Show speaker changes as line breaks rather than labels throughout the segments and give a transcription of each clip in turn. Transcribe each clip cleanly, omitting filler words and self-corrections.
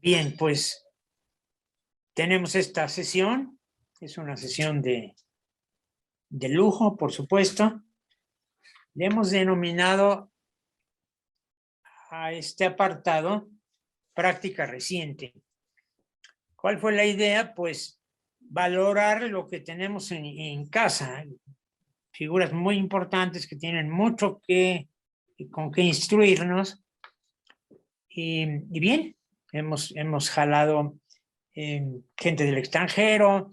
Bien, pues tenemos esta sesión. Es una sesión de lujo, por supuesto. Le hemos denominado a este apartado práctica reciente. ¿Cuál fue la idea? Pues valorar lo que tenemos en casa. Figuras muy importantes que tienen mucho con que instruirnos. Y bien, hemos jalado gente del extranjero,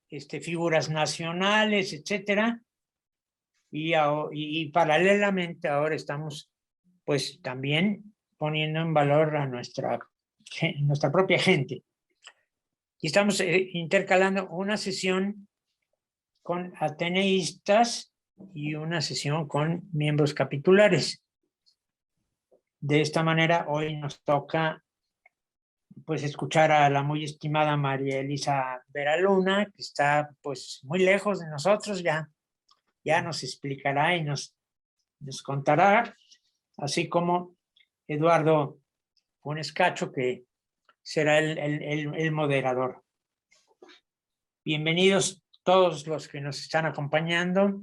figuras nacionales, etcétera. Y paralelamente ahora estamos pues también poniendo en valor a nuestra propia gente. Y estamos intercalando una sesión con ateneístas y una sesión con miembros capitulares. De esta manera hoy nos toca pues escuchar a la muy estimada María Elisa Veraluna, que está pues muy lejos de nosotros, ya nos explicará y nos contará, así como Eduardo Funes Cacho, que será el moderador. Bienvenidos todos los que nos están acompañando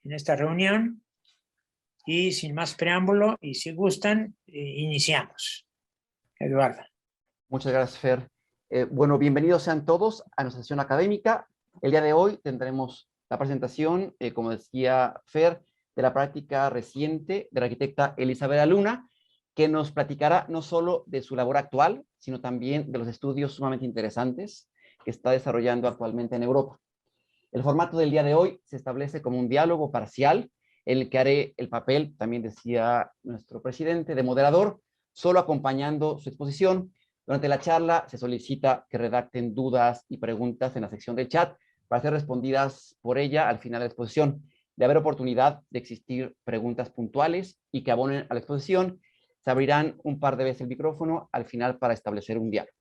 en esta reunión y sin más preámbulo, y si gustan, iniciamos. Eduardo.
Muchas gracias, Fer. Bueno, bienvenidos sean todos a nuestra sesión académica. El día de hoy tendremos la presentación, como decía Fer, de la práctica reciente de la arquitecta Elisa Veraluna, que nos platicará no solo de su labor actual, sino también de los estudios sumamente interesantes que está desarrollando actualmente en Europa. El formato del día de hoy se establece como un diálogo parcial, en el que haré el papel, también decía nuestro presidente, de moderador, solo acompañando su exposición. Durante la charla se solicita que redacten dudas y preguntas en la sección del chat para ser respondidas por ella al final de la exposición. De haber oportunidad de existir preguntas puntuales y que abonen a la exposición, se abrirán un par de veces el micrófono al final para establecer un diálogo.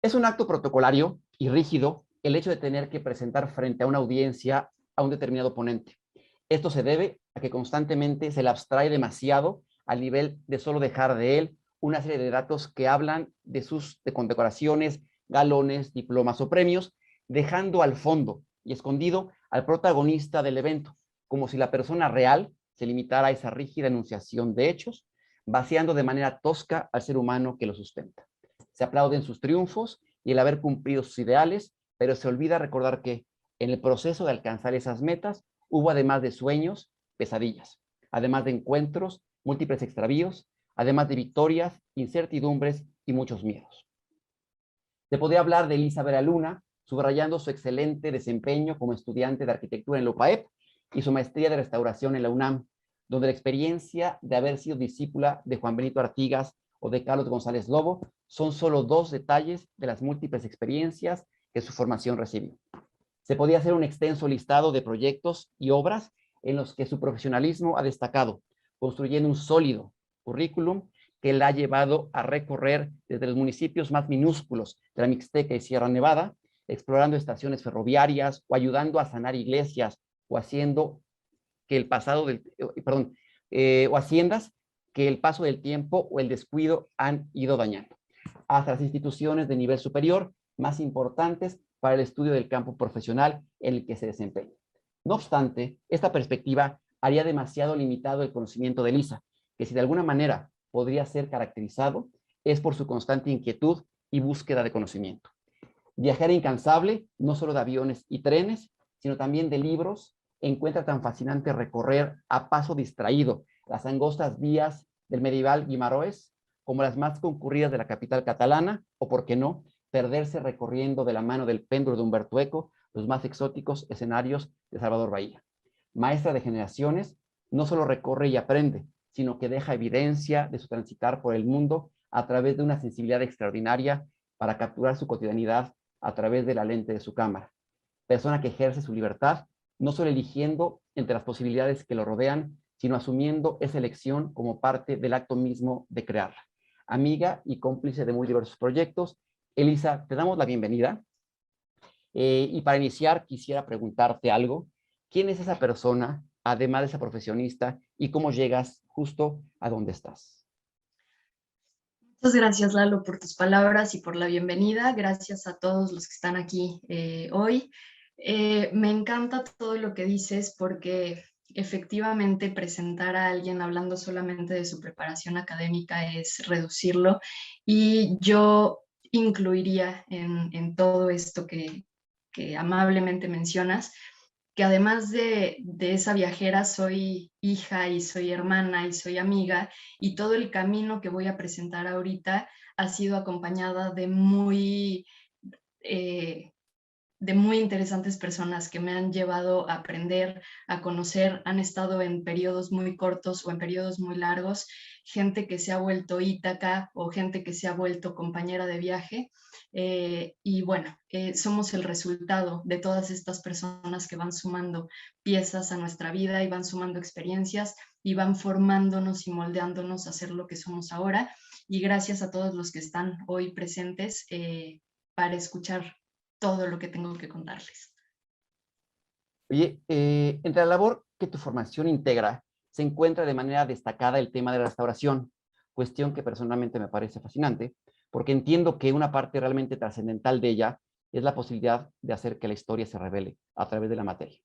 Es un acto protocolario y rígido el hecho de tener que presentar frente a una audiencia a un determinado ponente. Esto se debe a que constantemente se le abstrae demasiado al nivel de solo dejar de él una serie de datos que hablan de condecoraciones, galones, diplomas o premios, dejando al fondo y escondido al protagonista del evento, como si la persona real se limitara a esa rígida enunciación de hechos, vaciando de manera tosca al ser humano que lo sustenta. Se aplauden sus triunfos y el haber cumplido sus ideales, pero se olvida recordar que en el proceso de alcanzar esas metas hubo, además de sueños, pesadillas, además de encuentros, múltiples extravíos, además de victorias, incertidumbres y muchos miedos. Se podría hablar de Elisa Veraluna, subrayando su excelente desempeño como estudiante de arquitectura en la UPAEP y su maestría de restauración en la UNAM, donde la experiencia de haber sido discípula de Juan Benito Artigas o de Carlos González Lobo son solo dos detalles de las múltiples experiencias que su formación recibió. Se podía hacer un extenso listado de proyectos y obras en los que su profesionalismo ha destacado, construyendo un sólido currículum que la ha llevado a recorrer desde los municipios más minúsculos de la Mixteca y Sierra Nevada, explorando estaciones ferroviarias o ayudando a sanar iglesias o haciendo que el pasado del, o haciendas que el paso del tiempo o el descuido han ido dañando, hasta las instituciones de nivel superior más importantes para el estudio del campo profesional en el que se desempeña. No obstante, esta perspectiva haría demasiado limitado el conocimiento de Elisa, que si de alguna manera podría ser caracterizado, es por su constante inquietud y búsqueda de conocimiento. Viajera incansable, no solo de aviones y trenes, sino también de libros, encuentra tan fascinante recorrer a paso distraído las angostas vías del medieval Guimarães como las más concurridas de la capital catalana, o por qué no, perderse recorriendo de la mano del péndulo de Humberto Eco los más exóticos escenarios de Salvador Bahía. Maestra de generaciones, no solo recorre y aprende, sino que deja evidencia de su transitar por el mundo a través de una sensibilidad extraordinaria para capturar su cotidianidad a través de la lente de su cámara. Persona que ejerce su libertad, no solo eligiendo entre las posibilidades que lo rodean, sino asumiendo esa elección como parte del acto mismo de crearla. Amiga y cómplice de muy diversos proyectos, Elisa, te damos la bienvenida. Y para iniciar, quisiera preguntarte algo. ¿Quién es esa persona, además de esa profesionista, y cómo llegas justo a donde estás?
Muchas gracias, Lalo, por tus palabras y por la bienvenida. Gracias a todos los que están aquí hoy. Me encanta todo lo que dices porque efectivamente presentar a alguien hablando solamente de su preparación académica es reducirlo, y yo incluiría en todo esto que amablemente mencionas, que además de esa viajera soy hija y soy hermana y soy amiga, y todo el camino que voy a presentar ahorita ha sido acompañada eh, de muy interesantes personas que me han llevado a aprender, a conocer, han estado en periodos muy cortos o en periodos muy largos, gente que se ha vuelto Ítaca o gente que se ha vuelto compañera de viaje. Y bueno, somos el resultado de todas estas personas que van sumando piezas a nuestra vida y van sumando experiencias y van formándonos y moldeándonos a ser lo que somos ahora. Y gracias a todos los que están hoy presentes para escuchar todo lo que tengo que contarles.
Oye, entre la labor que tu formación integra, se encuentra de manera destacada el tema de la restauración, cuestión que personalmente me parece fascinante, porque entiendo que una parte realmente trascendental de ella es la posibilidad de hacer que la historia se revele a través de la materia.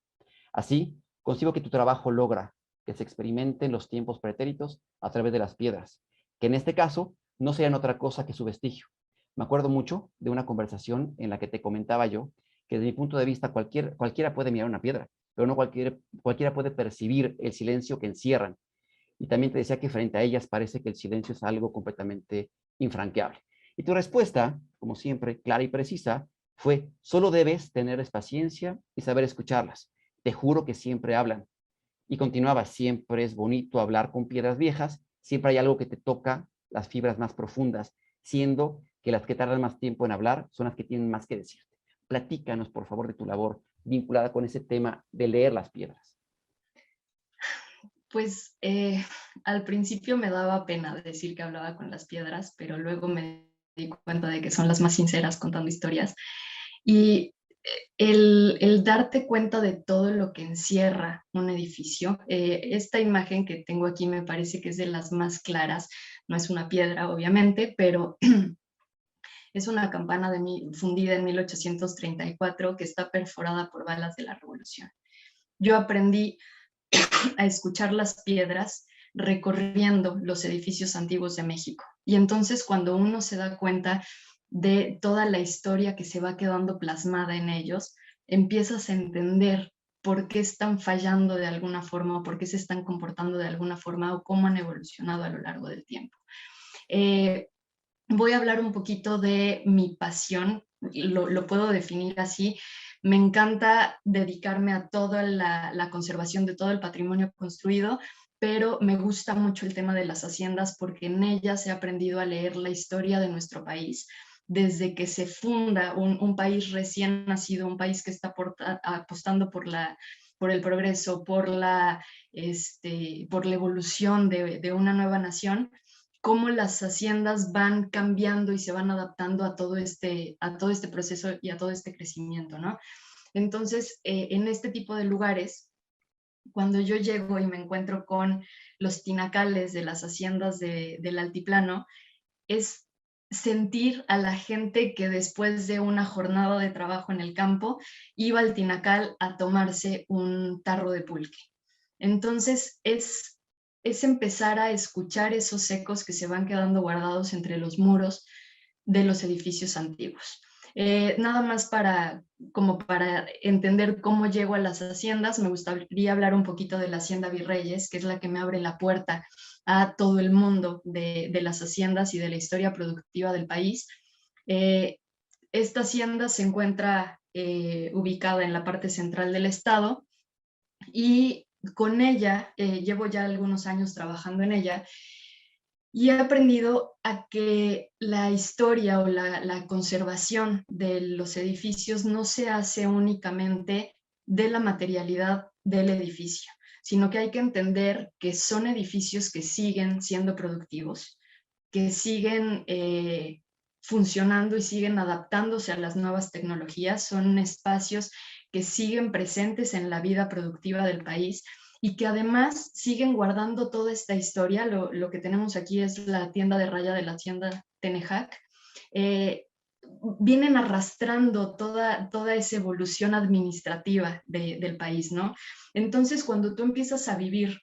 Así, concibo que tu trabajo logra que se experimenten los tiempos pretéritos a través de las piedras, que en este caso no sean otra cosa que su vestigio. Me acuerdo mucho de una conversación en la que te comentaba yo que desde mi punto de vista cualquiera puede mirar una piedra, pero no cualquiera puede percibir el silencio que encierran. Y también te decía que frente a ellas parece que el silencio es algo completamente infranqueable. Y tu respuesta, como siempre, clara y precisa, fue: solo debes tener paciencia y saber escucharlas. Te juro que siempre hablan. Y continuaba: siempre es bonito hablar con piedras viejas, siempre hay algo que te toca las fibras más profundas, siendo que las que tardan más tiempo en hablar son las que tienen más que decirte. Platícanos, por favor, de tu labor vinculada con ese tema de leer las piedras.
Pues al principio me daba pena decir que hablaba con las piedras, pero luego me di cuenta de que son las más sinceras contando historias. Y el darte cuenta de todo lo que encierra un edificio, esta imagen que tengo aquí me parece que es de las más claras. No es una piedra, obviamente, pero es una campana fundida en 1834 que está perforada por balas de la Revolución. Yo aprendí a escuchar las piedras recorriendo los edificios antiguos de México. Y entonces cuando uno se da cuenta de toda la historia que se va quedando plasmada en ellos, empiezas a entender por qué están fallando de alguna forma o por qué se están comportando de alguna forma o cómo han evolucionado a lo largo del tiempo. Voy a hablar un poquito de mi pasión, lo puedo definir así. Me encanta dedicarme a toda la conservación de todo el patrimonio construido, pero me gusta mucho el tema de las haciendas porque en ellas he aprendido a leer la historia de nuestro país. Desde que se funda un país recién nacido, un país que está apostando por el progreso, por la evolución de una nueva nación, cómo las haciendas van cambiando y se van adaptando a todo este proceso y a todo este crecimiento, ¿no? Entonces, en este tipo de lugares, cuando yo llego y me encuentro con los tinacales de las haciendas del altiplano, es sentir a la gente que después de una jornada de trabajo en el campo iba al tinacal a tomarse un tarro de pulque. Entonces es empezar a escuchar esos ecos que se van quedando guardados entre los muros de los edificios antiguos. Nada más como para entender cómo llego a las haciendas, me gustaría hablar un poquito de la Hacienda Virreyes, que es la que me abre la puerta a todo el mundo de las haciendas y de la historia productiva del país. Esta hacienda se encuentra ubicada en la parte central del estado y con ella, llevo ya algunos años trabajando en ella, y he aprendido a que la historia o la conservación de los edificios no se hace únicamente de la materialidad del edificio, sino que hay que entender que son edificios que siguen siendo productivos, que siguen funcionando y siguen adaptándose a las nuevas tecnologías, son espacios que siguen presentes en la vida productiva del país y que además siguen guardando toda esta historia. Lo que tenemos aquí es la tienda de raya de la Hacienda Tenejac, vienen arrastrando toda esa evolución administrativa del país, ¿no? Entonces, cuando tú empiezas a vivir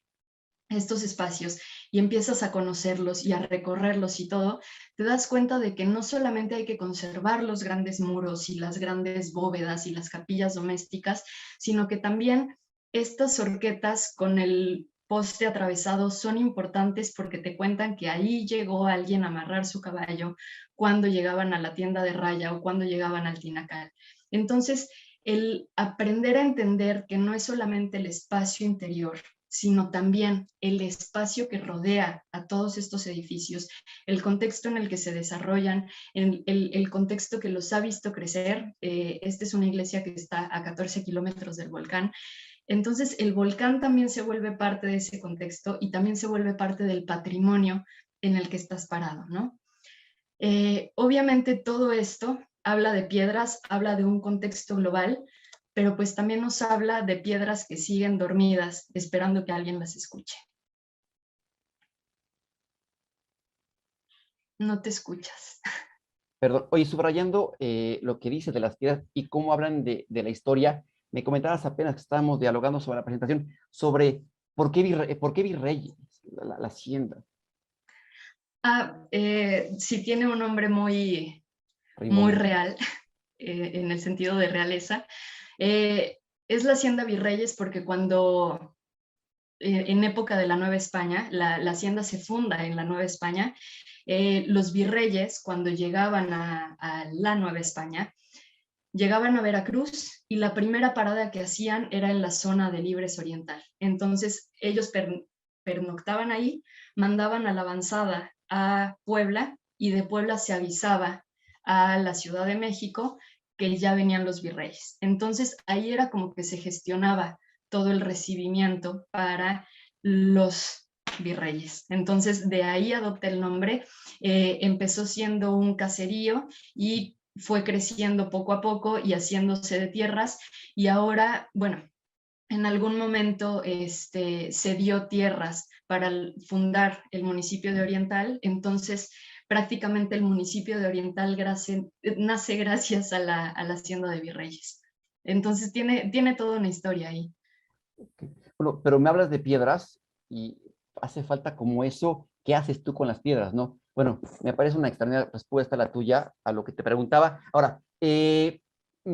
estos espacios y empiezas a conocerlos y a recorrerlos y todo, te das cuenta de que no solamente hay que conservar los grandes muros y las grandes bóvedas y las capillas domésticas, sino que también estas horquetas con el poste atravesado son importantes porque te cuentan que ahí llegó alguien a amarrar su caballo cuando llegaban a la tienda de raya o cuando llegaban al tinacal. Entonces, el aprender a entender que no es solamente el espacio interior, sino también el espacio que rodea a todos estos edificios, el contexto en el que se desarrollan, el contexto que los ha visto crecer. Esta es una iglesia que está a 14 kilómetros del volcán. Entonces, el volcán también se vuelve parte de ese contexto y también se vuelve parte del patrimonio en el que estás parado, ¿no? Obviamente todo esto habla de piedras, habla de un contexto global, pero pues también nos habla de piedras que siguen dormidas, esperando que alguien las escuche. No te escuchas.
Perdón, oye, subrayando lo que dices de las piedras y cómo hablan de la historia, me comentabas apenas que estábamos dialogando sobre la presentación, sobre por qué virreyes, la hacienda.
Sí, tiene un nombre muy
Rimbombante.
real, en el sentido de realeza. Es la hacienda Virreyes porque cuando en época de la Nueva España, la hacienda se funda en la Nueva España, los virreyes cuando llegaban a la Nueva España, llegaban a Veracruz y la primera parada que hacían era en la zona de Libres Oriental. Entonces ellos pernoctaban ahí, mandaban a la avanzada a Puebla y de Puebla se avisaba a la Ciudad de México que ya venían los virreyes. Entonces ahí era como que se gestionaba todo el recibimiento para los virreyes. Entonces de ahí adopta el nombre, empezó siendo un caserío y fue creciendo poco a poco y haciéndose de tierras y ahora, bueno, en algún momento se dio tierras para fundar el municipio de Oriental, entonces prácticamente el municipio de Oriental nace gracias a la hacienda de Virreyes. Entonces tiene toda una historia ahí.
Bueno, pero me hablas de piedras y hace falta como eso, ¿qué haces tú con las piedras, no? Bueno, me parece una extraña respuesta la tuya a lo que te preguntaba. Ahora, me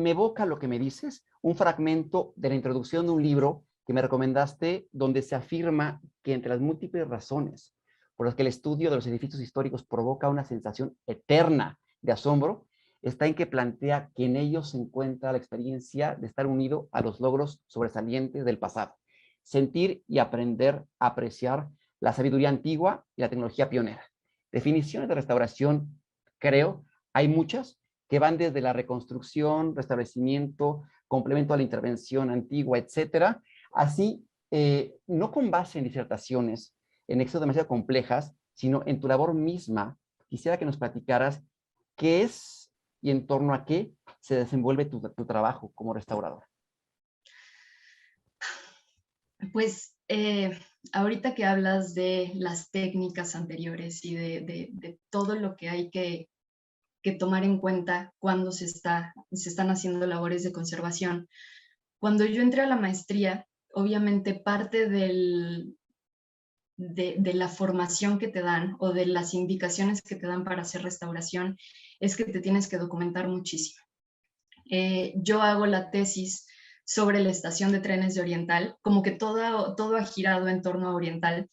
evoca lo que me dices, un fragmento de la introducción de un libro que me recomendaste donde se afirma que entre las múltiples razones por las que el estudio de los edificios históricos provoca una sensación eterna de asombro, está en que plantea que en ellos se encuentra la experiencia de estar unido a los logros sobresalientes del pasado, sentir y aprender a apreciar la sabiduría antigua y la tecnología pionera. Definiciones de restauración, creo, hay muchas que van desde la reconstrucción, restablecimiento, complemento a la intervención antigua, etcétera. Así, no con base en disertaciones, en éxodos demasiado complejas, sino en tu labor misma, quisiera que nos platicaras qué es y en torno a qué se desenvuelve tu trabajo como restaurador.
Pues ahorita que hablas de las técnicas anteriores y de todo lo que hay que tomar en cuenta cuando se están haciendo labores de conservación, cuando yo entré a la maestría, obviamente parte de la formación que te dan o de las indicaciones que te dan para hacer restauración es que te tienes que documentar muchísimo. Yo hago la tesis sobre la estación de trenes de Oriental, como que todo ha girado en torno a Oriental.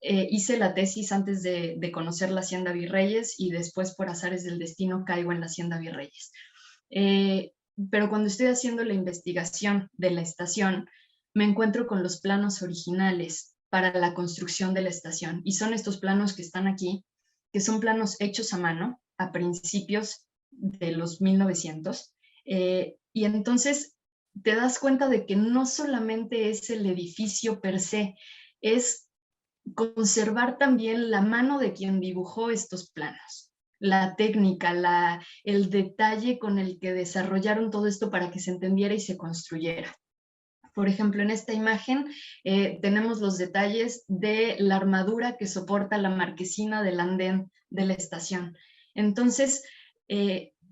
Hice la tesis antes de conocer la Hacienda Virreyes y después por azares del destino caigo en la Hacienda Virreyes. Pero cuando estoy haciendo la investigación de la estación, me encuentro con los planos originales para la construcción de la estación. Y son estos planos que están aquí, que son planos hechos a mano a principios de los 1900. Y entonces te das cuenta de que no solamente es el edificio per se, es conservar también la mano de quien dibujó estos planos, la técnica, el detalle con el que desarrollaron todo esto para que se entendiera y se construyera. Por ejemplo, en esta imagen tenemos los detalles de la armadura que soporta la marquesina del andén de la estación. Entonces,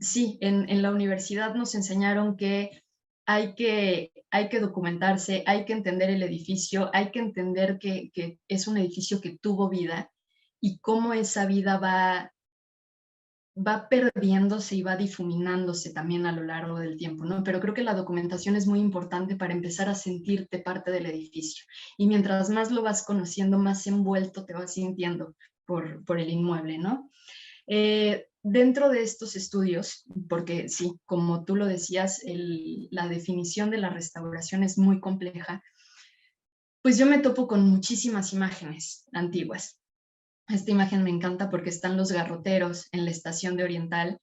sí, en la universidad nos enseñaron que hay que documentarse, hay que entender el edificio, hay que entender que es un edificio que tuvo vida y cómo esa vida va perdiéndose y va difuminándose también a lo largo del tiempo, ¿no? Pero creo que la documentación es muy importante para empezar a sentirte parte del edificio. Y mientras más lo vas conociendo, más envuelto te vas sintiendo por el inmueble, ¿no? Dentro de estos estudios, porque sí, como tú lo decías, la definición de la restauración es muy compleja, pues yo me topo con muchísimas imágenes antiguas. Esta imagen me encanta porque están los garroteros en la estación de Oriental.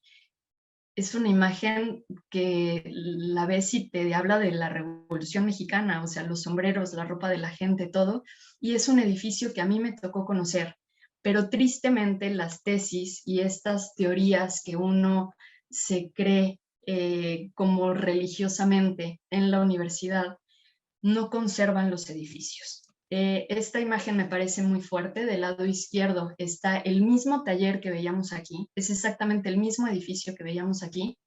Es una imagen que la ves y te habla de la Revolución Mexicana, o sea, los sombreros, la ropa de la gente, todo. Y es un edificio que a mí me tocó conocer. Pero tristemente las tesis y estas teorías que uno se cree como religiosamente en la universidad no conservan los edificios. Esta imagen me parece muy fuerte. Del lado izquierdo está el mismo taller que veíamos aquí, es exactamente el mismo edificio que veíamos aquí.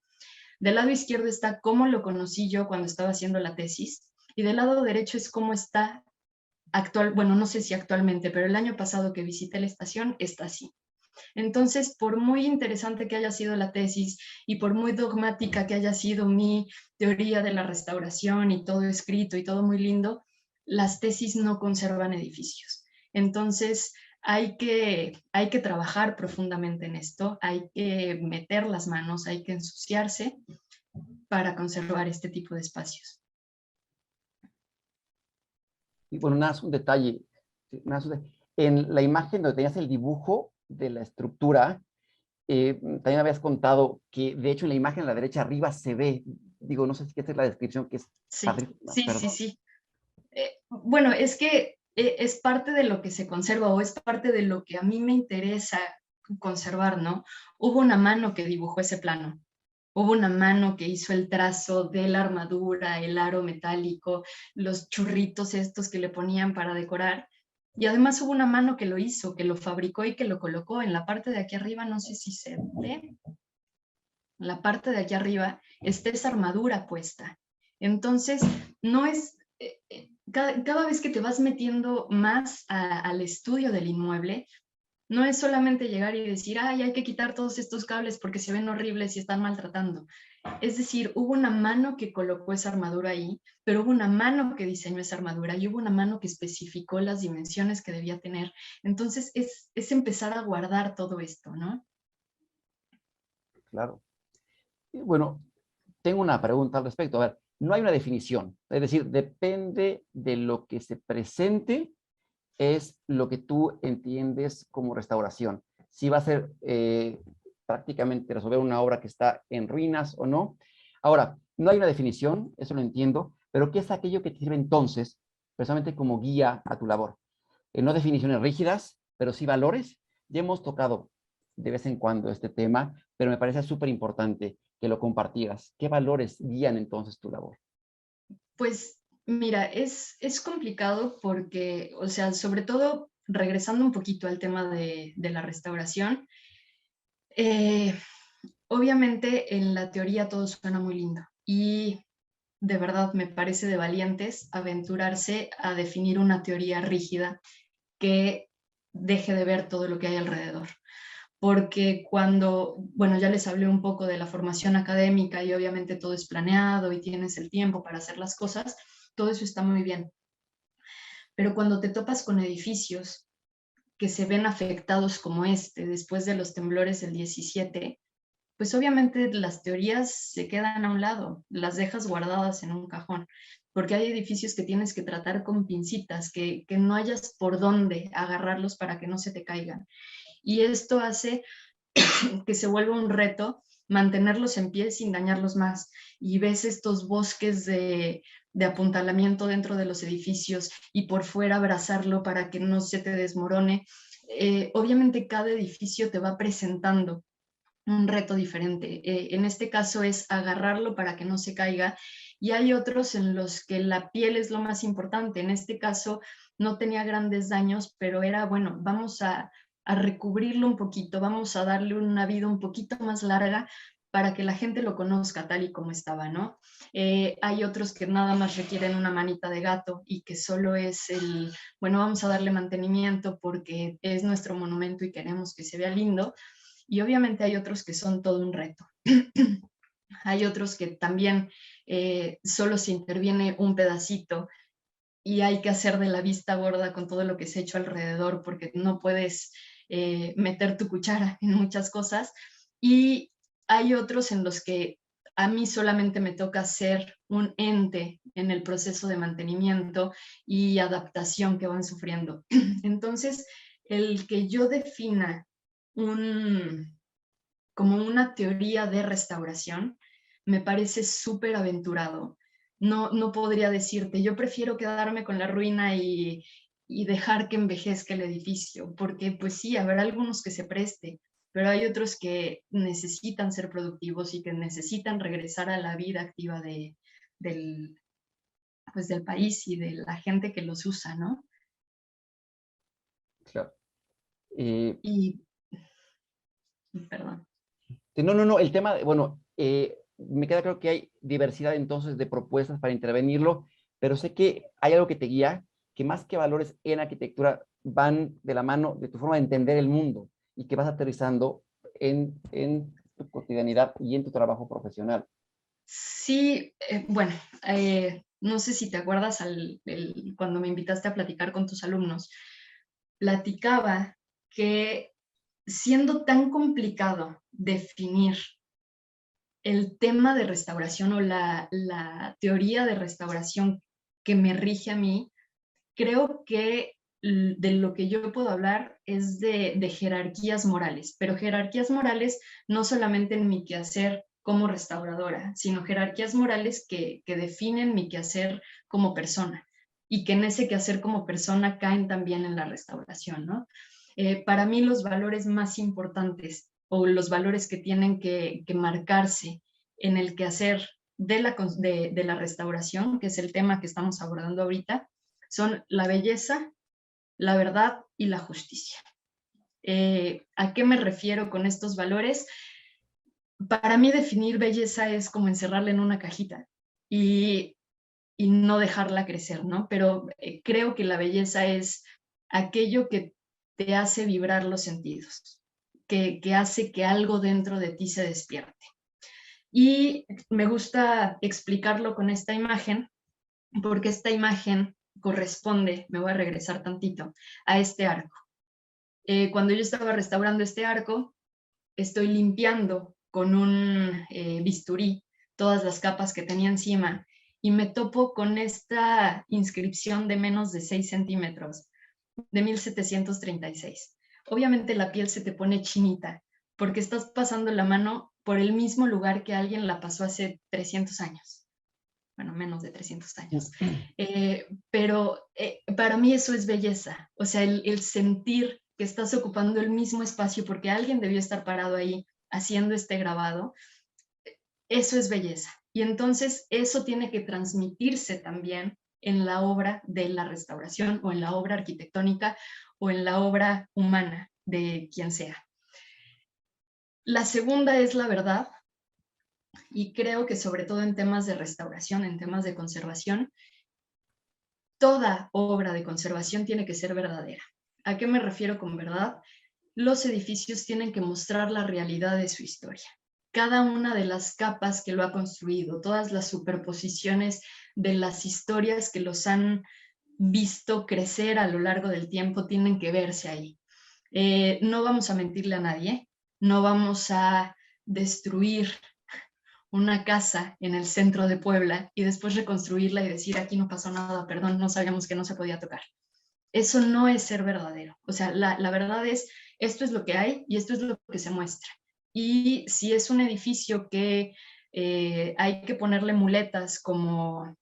Del lado izquierdo está cómo lo conocí yo cuando estaba haciendo la tesis, y del lado derecho es cómo está actual, bueno, no sé si actualmente, pero el año pasado que visité la estación está así. Entonces, por muy interesante que haya sido la tesis y por muy dogmática que haya sido mi teoría de la restauración y todo escrito y todo muy lindo, las tesis no conservan edificios. Entonces, hay que trabajar profundamente en esto, hay que meter las manos, hay que ensuciarse para conservar este tipo de espacios.
Y bueno, nada, es un detalle. En la imagen donde tenías el dibujo de la estructura, también habías contado que, de hecho, en la imagen a la derecha arriba se ve, digo, no sé si esta es la descripción que es...
Sí, sí,
perdón.
sí, sí. Bueno, es que es parte de lo que se conserva o es parte de lo que a mí me interesa conservar, ¿no? Hubo una mano que dibujó ese plano. Hubo una mano que hizo el trazo de la armadura, el aro metálico, los churritos estos que le ponían para decorar. Y además hubo una mano que lo hizo, que lo fabricó y que lo colocó en la parte de aquí arriba, no sé si se ve, en la parte de aquí arriba está esa armadura puesta. Entonces, no es, cada vez que te vas metiendo más al estudio del inmueble, no es solamente llegar y decir, ay, hay que quitar todos estos cables porque se ven horribles y están maltratando. Es decir, hubo una mano que colocó esa armadura ahí, pero hubo una mano que diseñó esa armadura y hubo una mano que especificó las dimensiones que debía tener. Entonces, es empezar a guardar todo esto, ¿no?
Claro. Y bueno, tengo una pregunta al respecto. A ver, no hay una definición. Es decir, depende de lo que se presente, es lo que tú entiendes como restauración. Si va a ser prácticamente resolver una obra que está en ruinas o no. Ahora, no hay una definición, eso lo entiendo, pero ¿qué es aquello que te sirve entonces, precisamente como guía a tu labor? No definiciones rígidas, pero sí valores. Ya hemos tocado de vez en cuando este tema, pero me parece súper importante que lo compartieras. ¿Qué valores guían entonces tu labor?
Pues mira, es complicado porque, o sea, sobre todo regresando un poquito al tema de la restauración, eh, obviamente en la teoría todo suena muy lindo y de verdad me parece de valientes aventurarse a definir una teoría rígida que deje de ver todo lo que hay alrededor. Porque cuando, bueno, ya les hablé un poco de la formación académica y obviamente todo es planeado y tienes el tiempo para hacer las cosas, todo eso está muy bien. Pero cuando te topas con edificios que se ven afectados como este después de los temblores del 17, pues obviamente las teorías se quedan a un lado, las dejas guardadas en un cajón, porque hay edificios que tienes que tratar con pincitas, que no hayas por dónde agarrarlos para que no se te caigan. Y esto hace que se vuelva un reto mantenerlos en pie sin dañarlos más. Y ves estos bosques de apuntalamiento dentro de los edificios y por fuera abrazarlo para que no se te desmorone. Obviamente cada edificio te va presentando un reto diferente. En este caso es agarrarlo para que no se caiga y hay otros en los que la piel es lo más importante. En este caso no tenía grandes daños, pero era, bueno, vamos a recubrirlo un poquito, vamos a darle una vida un poquito más larga para que la gente lo conozca tal y como estaba, ¿no? Hay otros que nada más requieren una manita de gato y que solo es el, bueno, vamos a darle mantenimiento porque es nuestro monumento y queremos que se vea lindo. Y obviamente hay otros que son todo un reto. Hay otros que también solo se interviene un pedacito y hay que hacer de la vista gorda con todo lo que se ha hecho alrededor porque no puedes meter tu cuchara en muchas cosas. Y hay otros en los que a mí solamente me toca ser un ente en el proceso de mantenimiento y adaptación que van sufriendo. Entonces, el que yo defina como una teoría de restauración me parece súper aventurado. No podría decirte, yo prefiero quedarme con la ruina y dejar que envejezca el edificio, porque pues sí, habrá algunos que se preste, pero hay otros que necesitan ser productivos y que necesitan regresar a la vida activa del, pues, del país y de la gente que los usa, ¿no?
Claro. Eh,
Y, perdón.
no, el tema, bueno, me queda claro que hay diversidad entonces de propuestas para intervenirlo, pero sé que hay algo que te guía, que más que valores en arquitectura van de la mano de tu forma de entender el mundo y que vas aterrizando en tu cotidianidad y en tu trabajo profesional.
Sí, bueno, no sé si te acuerdas cuando me invitaste a platicar con tus alumnos, platicaba que siendo tan complicado definir el tema de restauración o la teoría de restauración que me rige a mí, creo que de lo que yo puedo hablar es de jerarquías morales, pero jerarquías morales no solamente en mi quehacer como restauradora, sino jerarquías morales que definen mi quehacer como persona y que en ese quehacer como persona caen también en la restauración, ¿no? Para mí los valores más importantes o los valores que tienen que marcarse en el quehacer de la restauración, que es el tema que estamos abordando ahorita, son la belleza, la verdad y la justicia. ¿A qué me refiero con estos valores? Para mí definir belleza es como encerrarla en una cajita y no dejarla crecer, ¿no? Pero creo que la belleza es aquello que te hace vibrar los sentidos, que hace que algo dentro de ti se despierte. Y me gusta explicarlo con esta imagen, porque esta imagen corresponde, me voy a regresar tantito, a este arco. Cuando yo estaba restaurando este arco, estoy limpiando con un bisturí todas las capas que tenía encima y me topo con esta inscripción de menos de 6 centímetros, de 1736. Obviamente la piel se te pone chinita porque estás pasando la mano por el mismo lugar que alguien la pasó hace 300 años. Bueno, menos de 300 años. Pero para mí eso es belleza, o sea, el sentir que estás ocupando el mismo espacio porque alguien debió estar parado ahí haciendo este grabado, eso es belleza. Y entonces eso tiene que transmitirse también en la obra de la restauración o en la obra arquitectónica o en la obra humana de quien sea. La segunda es la verdad, y creo que sobre todo en temas de restauración, en temas de conservación, toda obra de conservación tiene que ser verdadera. ¿A qué me refiero con verdad? Los edificios tienen que mostrar la realidad de su historia. Cada una de las capas que lo ha construido, todas las superposiciones de las historias que los han visto crecer a lo largo del tiempo tienen que verse ahí. No vamos a mentirle a nadie, no vamos a destruir una casa en el centro de Puebla y después reconstruirla y decir aquí no pasó nada, perdón, no sabíamos que no se podía tocar. Eso no es ser verdadero. O sea, la verdad es, esto es lo que hay y esto es lo que se muestra. Y si es un edificio que hay que ponerle muletas como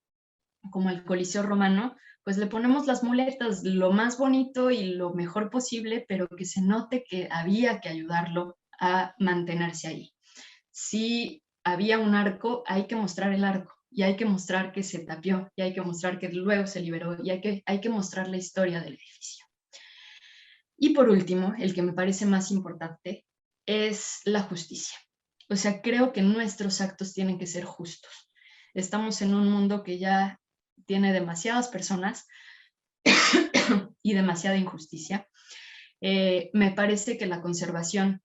el Coliseo Romano, pues le ponemos las muletas lo más bonito y lo mejor posible, pero que se note que había que ayudarlo a mantenerse ahí. Si había un arco, hay que mostrar el arco. y hay que mostrar que se tapió, y hay que mostrar que luego se liberó, y hay que mostrar la historia del edificio. Y por último, el que me parece más importante es la justicia. O sea, creo que nuestros actos tienen que ser justos. Estamos en un mundo que ya tiene demasiadas personas y demasiada injusticia. Me parece que la conservación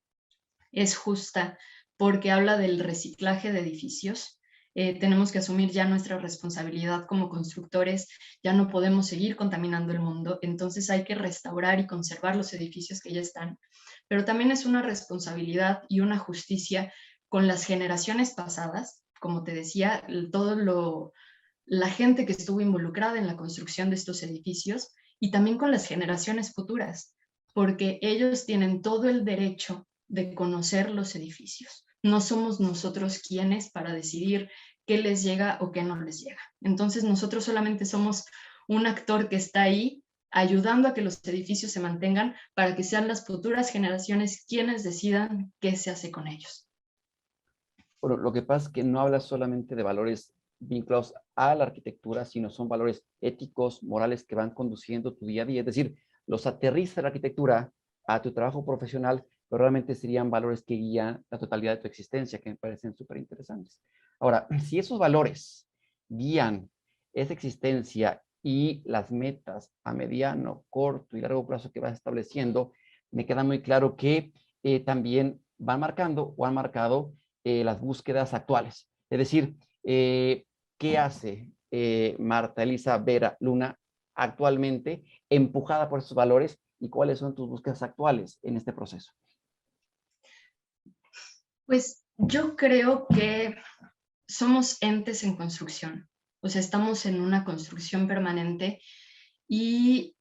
es justa porque habla del reciclaje de edificios. Tenemos que asumir ya nuestra responsabilidad como constructores, ya no podemos seguir contaminando el mundo, entonces hay que restaurar y conservar los edificios que ya están, pero también es una responsabilidad y una justicia con las generaciones pasadas, como te decía, la gente que estuvo involucrada en la construcción de estos edificios y también con las generaciones futuras, porque ellos tienen todo el derecho de conocer los edificios. No somos nosotros quienes para decidir qué les llega o qué no les llega. Entonces nosotros solamente somos un actor que está ahí ayudando a que los edificios se mantengan para que sean las futuras generaciones quienes decidan qué se hace con ellos.
Bueno, lo que pasa es que no hablas solamente de valores vinculados a la arquitectura, sino son valores éticos, morales que van conduciendo tu día a día. Es decir, los aterriza la arquitectura a tu trabajo profesional, pero realmente serían valores que guían la totalidad de tu existencia, que me parecen súper interesantes. Ahora, si esos valores guían esa existencia y las metas a mediano, corto y largo plazo que vas estableciendo, me queda muy claro que también van marcando o han marcado las búsquedas actuales. Es decir, ¿qué hace Marta, Elisa, Vera, Luna actualmente empujada por esos valores y cuáles son tus búsquedas actuales en este proceso?
Pues yo creo que somos entes en construcción, o sea, estamos en una construcción permanente y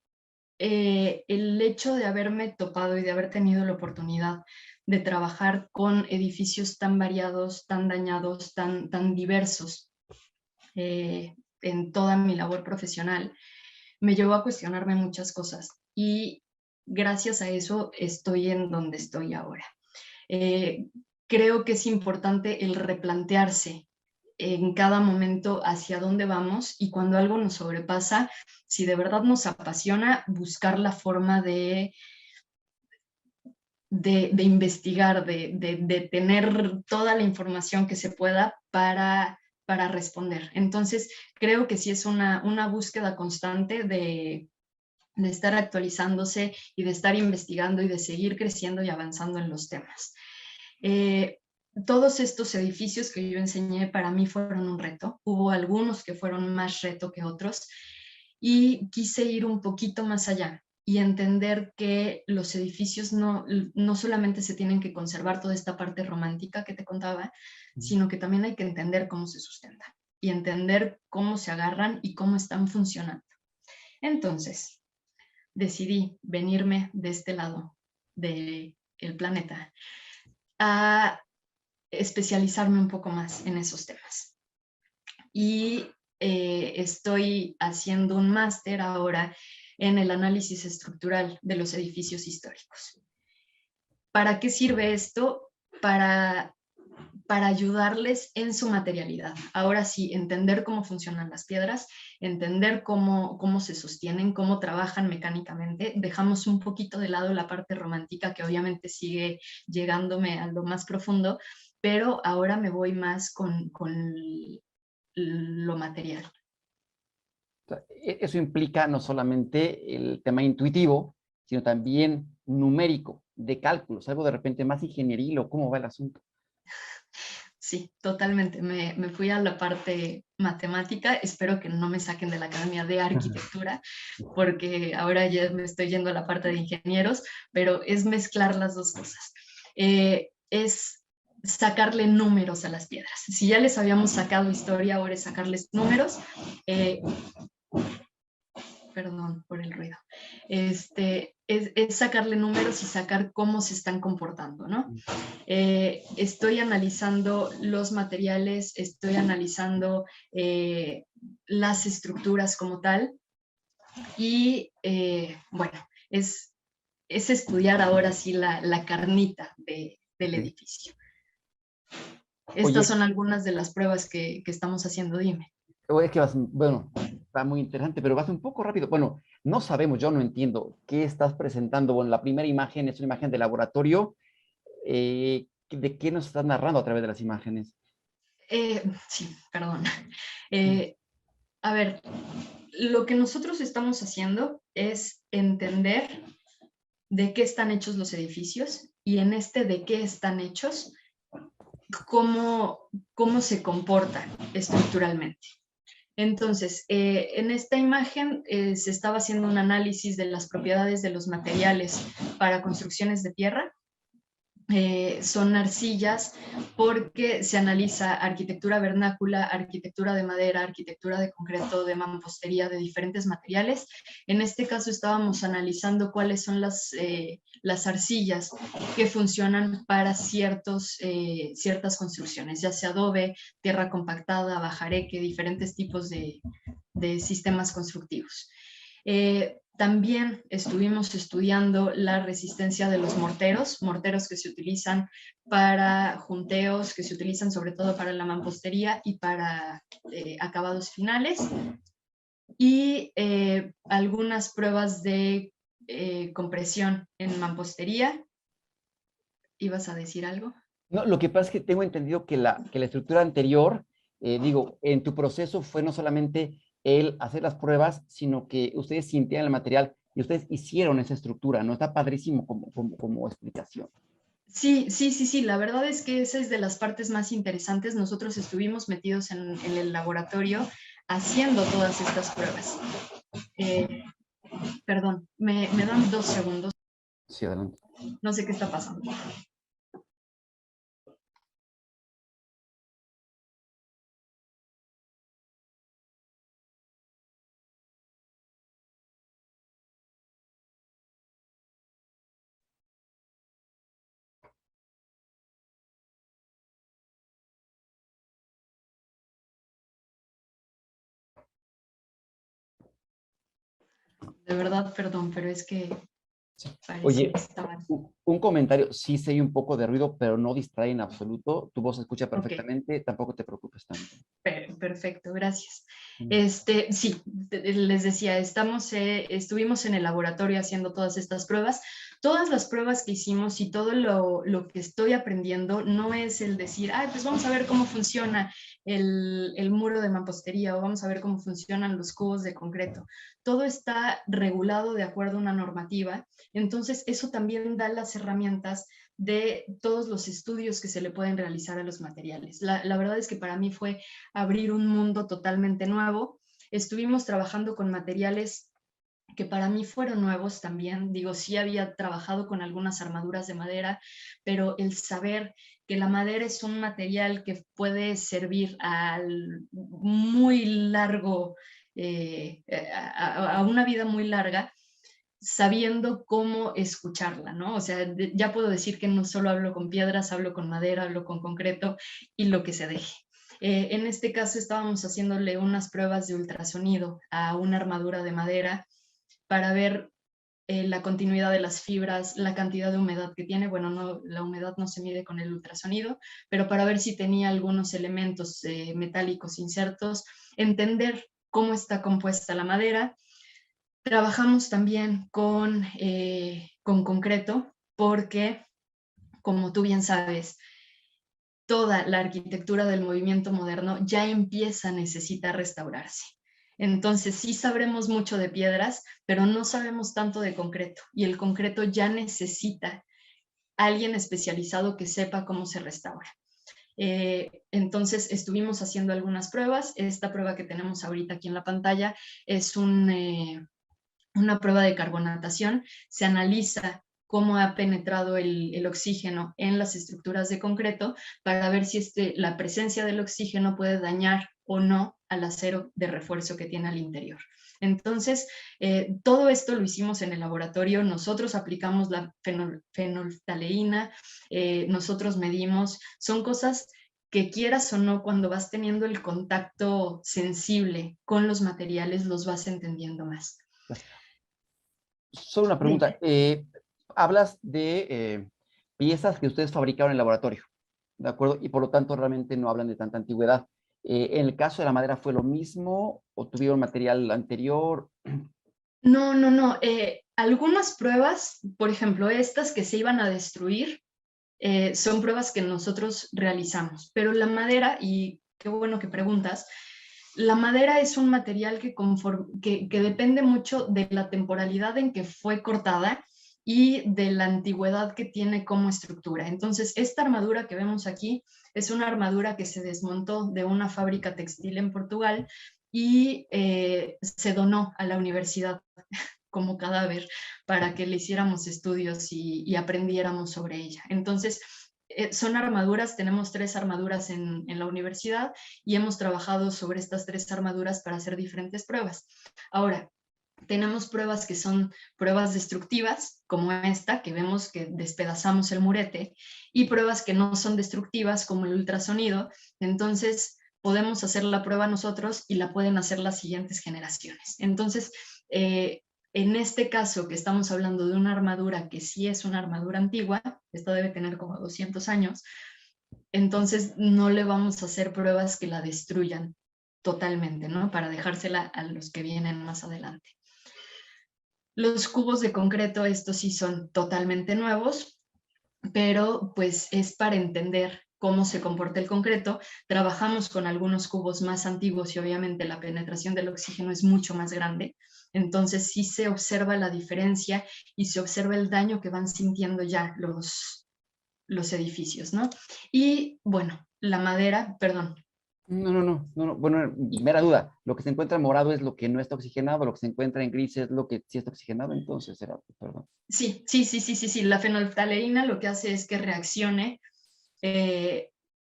el hecho de haberme topado y de haber tenido la oportunidad de trabajar con edificios tan variados, tan dañados, tan diversos en toda mi labor profesional, me llevó a cuestionarme muchas cosas y gracias a eso estoy en donde estoy ahora. Creo que es importante el replantearse en cada momento hacia dónde vamos y cuando algo nos sobrepasa, si de verdad nos apasiona, buscar la forma de investigar, de tener toda la información que se pueda para responder. Entonces, creo que sí es una búsqueda constante de estar actualizándose y de estar investigando y de seguir creciendo y avanzando en los temas. Todos estos edificios que yo enseñé para mí fueron un reto. Hubo algunos que fueron más reto que otros y quise ir un poquito más allá y entender que los edificios no solamente se tienen que conservar toda esta parte romántica que te contaba, sino que también hay que entender cómo se sustentan y entender cómo se agarran y cómo están funcionando. Entonces, decidí venirme de este lado del planeta a especializarme un poco más en esos temas. Y estoy haciendo un máster ahora en el análisis estructural de los edificios históricos. ¿Para qué sirve esto? Para ayudarles en su materialidad. Ahora sí, entender cómo funcionan las piedras, entender cómo se sostienen, cómo trabajan mecánicamente. Dejamos un poquito de lado la parte romántica que obviamente sigue llegándome a lo más profundo, pero ahora me voy más con lo material.
Eso implica no solamente el tema intuitivo, sino también numérico, de cálculos, algo de repente más ingenieril o cómo va el asunto.
Sí, totalmente. Me fui a la parte matemática. Espero que no me saquen de la Academia de Arquitectura, porque ahora ya me estoy yendo a la parte de ingenieros, pero es mezclar las dos cosas. Es sacarle números a las piedras. Si ya les habíamos sacado historia, ahora es sacarles números. Perdón por el ruido. Es sacarle números y sacar cómo se están comportando, ¿no? Estoy analizando los materiales, estoy analizando las estructuras como tal y bueno, es estudiar ahora sí la carnita del edificio. Estas son algunas de las pruebas que estamos haciendo, dime.
Es que bueno, está muy interesante, pero vas un poco rápido. Bueno, no sabemos, yo no entiendo qué estás presentando. Bueno, la primera imagen es una imagen de laboratorio. ¿De qué nos estás narrando a través de las imágenes?
Sí, perdón. A ver, lo que nosotros estamos haciendo es entender de qué están hechos los edificios y en este de qué están hechos, cómo se comporta estructuralmente. Entonces, en esta imagen se estaba haciendo un análisis de las propiedades de los materiales para construcciones de tierra. Son arcillas porque se analiza arquitectura vernácula, arquitectura de madera, arquitectura de concreto, de mampostería, de diferentes materiales. En este caso estábamos analizando cuáles son las arcillas que funcionan para ciertas construcciones, ya sea adobe, tierra compactada, bajareque, diferentes tipos de sistemas constructivos. También estuvimos estudiando la resistencia de los morteros que se utilizan para junteos, que se utilizan sobre todo para la mampostería y para acabados finales. Y algunas pruebas de compresión en mampostería. ¿Ibas a decir algo?
No, lo que pasa es que tengo entendido que la estructura anterior, digo, en tu proceso fue no solamente el hacer las pruebas, sino que ustedes sintieron el material y ustedes hicieron esa estructura, ¿no? Está padrísimo como explicación.
Sí, la verdad es que esa es de las partes más interesantes. Nosotros estuvimos metidos en el laboratorio haciendo todas estas pruebas. Perdón, ¿me dan 2 segundos?
Sí, adelante.
No sé qué está pasando. De verdad, perdón, pero es que
Oye,
que estaba...
un comentario, sí sé un poco de ruido, pero no distrae en absoluto. Tu voz se escucha
Okay.
perfectamente, tampoco te preocupes tanto.
Perfecto, gracias. Sí, les decía, estuvimos en el laboratorio haciendo todas estas pruebas. Todas las pruebas que hicimos y todo lo que estoy aprendiendo no es el decir, pues vamos a ver cómo funciona el muro de mampostería o vamos a ver cómo funcionan los cubos de concreto. Todo está regulado de acuerdo a una normativa. Entonces, eso también da las herramientas de todos los estudios que se le pueden realizar a los materiales. La verdad es que para mí fue abrir un mundo totalmente nuevo. Estuvimos trabajando con materiales que para mí fueron nuevos también. Digo, sí había trabajado con algunas armaduras de madera, pero el saber que la madera es un material que puede servir al muy largo, a una vida muy larga, sabiendo cómo escucharla, ¿no? O sea, ya puedo decir que no solo hablo con piedras, hablo con madera, hablo con concreto y lo que se deje. En este caso estábamos haciéndole unas pruebas de ultrasonido a una armadura de madera para ver la continuidad de las fibras, la cantidad de humedad que tiene. Bueno, no, la humedad no se mide con el ultrasonido, pero para ver si tenía algunos elementos metálicos insertos, entender cómo está compuesta la madera. Trabajamos también con concreto porque, como tú bien sabes, toda la arquitectura del movimiento moderno ya empieza a necesitar restaurarse. Entonces sí sabremos mucho de piedras, pero no sabemos tanto de concreto y el concreto ya necesita alguien especializado que sepa cómo se restaura. Entonces estuvimos haciendo algunas pruebas. Esta prueba que tenemos ahorita aquí en la pantalla es una prueba de carbonatación. Se analiza cómo ha penetrado el oxígeno en las estructuras de concreto para ver si la presencia del oxígeno puede dañar o no al acero de refuerzo que tiene al interior. Entonces, todo esto lo hicimos en el laboratorio. Nosotros aplicamos la fenolftaleína, nosotros medimos. Son cosas que quieras o no, cuando vas teniendo el contacto sensible con los materiales, los vas entendiendo más.
Solo una pregunta. Hablas de piezas que ustedes fabricaron en el laboratorio. ¿de acuerdo? Y por lo tanto realmente no hablan de tanta antigüedad. ¿En el caso de la madera fue lo mismo o tuvieron material anterior?
No, no, no. Algunas pruebas, por ejemplo, estas que se iban a destruir, son pruebas que nosotros realizamos, pero la madera, y qué bueno que preguntas, la madera es un material que depende mucho de la temporalidad en que fue cortada y de la antigüedad que tiene como estructura. Entonces, esta armadura que vemos aquí es una armadura que se desmontó de una fábrica textil en Portugal y se donó a la universidad como cadáver para que le hiciéramos estudios y aprendiéramos sobre ella. Entonces, son armaduras, tenemos 3 armaduras en la universidad y hemos trabajado sobre estas 3 armaduras para hacer diferentes pruebas. Ahora, tenemos pruebas que son pruebas destructivas, como esta, que vemos que despedazamos el murete, y pruebas que no son destructivas, como el ultrasonido. Entonces, podemos hacer la prueba nosotros y la pueden hacer las siguientes generaciones. Entonces, en este caso que estamos hablando de una armadura que sí es una armadura antigua, esta debe tener como 200 años, entonces no le vamos a hacer pruebas que la destruyan totalmente, ¿no? Para dejársela a los que vienen más adelante. Los cubos de concreto, estos sí son totalmente nuevos, pero pues es para entender cómo se comporta el concreto. Trabajamos con algunos cubos más antiguos y obviamente la penetración del oxígeno es mucho más grande. Entonces sí se observa la diferencia y se observa el daño que van sintiendo ya los edificios, ¿no? Y bueno, la madera, perdón.
No. Bueno, mera duda. Lo que se encuentra en morado es lo que no está oxigenado, lo que se encuentra en gris es lo que sí está oxigenado, entonces era, perdón.
Sí. La fenolftaleína lo que hace es que reaccione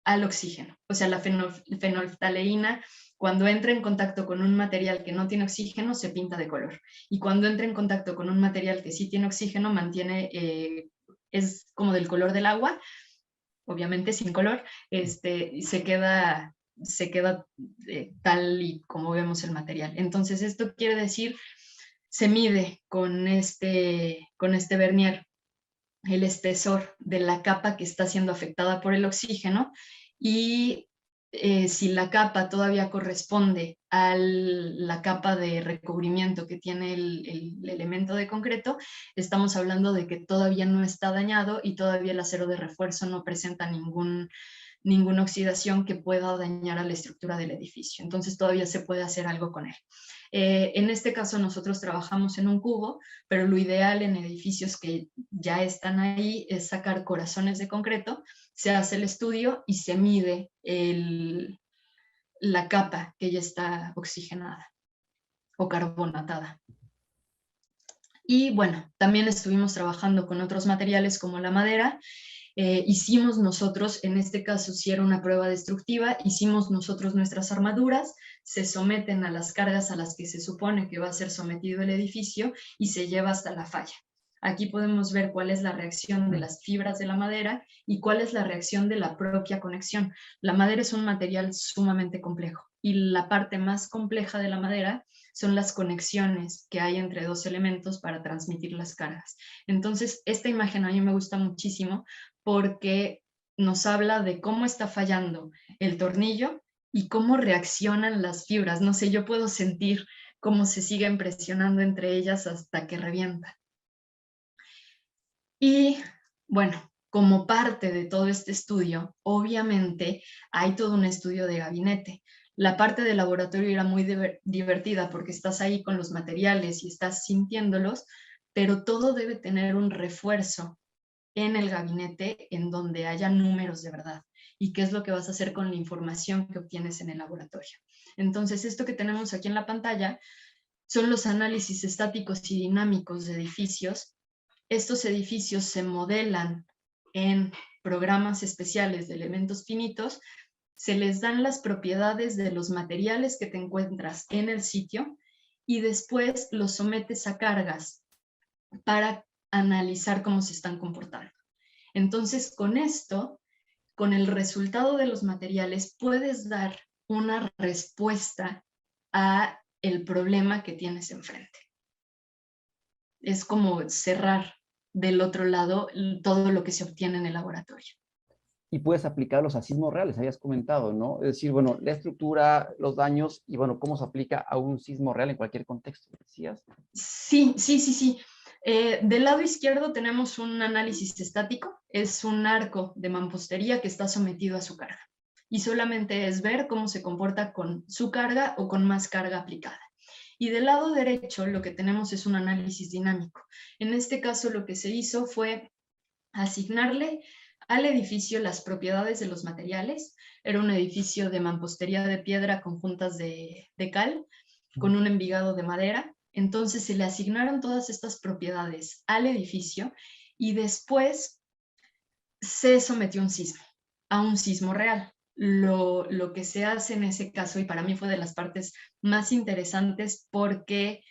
al oxígeno. O sea, la fenolftaleína, cuando entra en contacto con un material que no tiene oxígeno, se pinta de color. Y cuando entra en contacto con un material que sí tiene oxígeno, es como del color del agua, obviamente sin color, se queda tal y como vemos el material. Entonces, esto quiere decir, se mide con este vernier el espesor de la capa que está siendo afectada por el oxígeno y si la capa todavía corresponde a la capa de recubrimiento que tiene el elemento de concreto, estamos hablando de que todavía no está dañado y todavía el acero de refuerzo no presenta ninguna oxidación que pueda dañar a la estructura del edificio. Entonces todavía se puede hacer algo con él. En este caso nosotros trabajamos en un cubo, pero lo ideal en edificios que ya están ahí es sacar corazones de concreto, se hace el estudio y se mide la capa que ya está oxigenada o carbonatada. Y bueno, también estuvimos trabajando con otros materiales como la madera. Hicimos nosotros, en este caso si era una prueba destructiva, hicimos nosotros nuestras armaduras, se someten a las cargas a las que se supone que va a ser sometido el edificio y se lleva hasta la falla. Aquí podemos ver cuál es la reacción de las fibras de la madera y cuál es la reacción de la propia conexión. La madera es un material sumamente complejo y la parte más compleja de la madera son las conexiones que hay entre 2 elementos para transmitir las cargas. Entonces, esta imagen a mí me gusta muchísimo porque nos habla de cómo está fallando el tornillo y cómo reaccionan las fibras. No sé, yo puedo sentir cómo se siguen presionando entre ellas hasta que revientan. Y bueno, como parte de todo este estudio, obviamente hay todo un estudio de gabinete. La parte del laboratorio era muy divertida porque estás ahí con los materiales y estás sintiéndolos, pero todo debe tener un refuerzo en el gabinete en donde haya números de verdad y qué es lo que vas a hacer con la información que obtienes en el laboratorio. Entonces, esto que tenemos aquí en la pantalla son los análisis estáticos y dinámicos de edificios. Estos edificios se modelan en programas especiales de elementos finitos, se les dan las propiedades de los materiales que te encuentras en el sitio y después los sometes a cargas para analizar cómo se están comportando. Entonces, con esto, con el resultado de los materiales, puedes dar una respuesta a el problema que tienes enfrente. Es como cerrar del otro lado todo lo que se obtiene en el laboratorio.
y puedes aplicarlos a sismos reales, habías comentado, ¿no? Es decir, bueno, la estructura, los daños y, bueno, cómo se aplica a un sismo real en cualquier contexto, decías.
Sí, sí, sí, sí. Del lado izquierdo tenemos un análisis estático, es un arco de mampostería que está sometido a su carga. Y solamente es ver cómo se comporta con su carga o con más carga aplicada. Y del lado derecho lo que tenemos es un análisis dinámico. En este caso lo que se hizo fue asignarle al edificio las propiedades de los materiales. Era un edificio de mampostería de piedra con juntas de cal, con un envigado de madera. Entonces se le asignaron todas estas propiedades al edificio y después se sometió a un sismo real. Lo que se hace en ese caso, y para mí fue de las partes más interesantes porque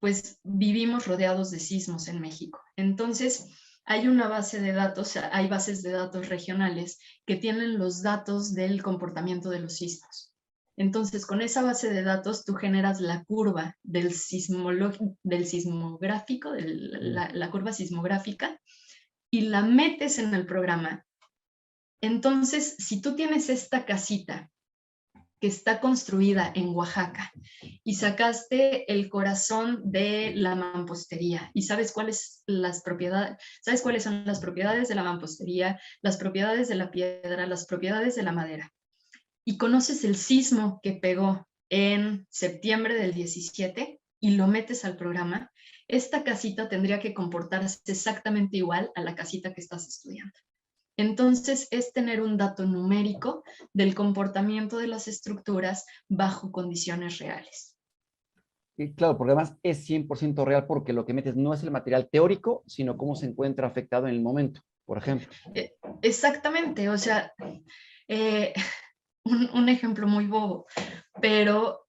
pues vivimos rodeados de sismos en México. Entonces, hay una base de datos, hay bases de datos regionales que tienen los datos del comportamiento de los sismos. Entonces, con esa base de datos, tú generas la curva del sismográfico, la curva sismográfica, y la metes en el programa. Entonces, si tú tienes esta casita que está construida en Oaxaca y sacaste el corazón de la mampostería y sabes cuáles son las propiedades de la mampostería, las propiedades de la piedra, las propiedades de la madera, y conoces el sismo que pegó en septiembre del 17 y lo metes al programa, esta casita tendría que comportarse exactamente igual a la casita que estás estudiando. Entonces, es tener un dato numérico del comportamiento de las estructuras bajo condiciones reales.
Y claro, porque además es 100% real porque lo que metes no es el material teórico, sino cómo se encuentra afectado en el momento, por ejemplo.
Exactamente, o sea, un ejemplo muy bobo, pero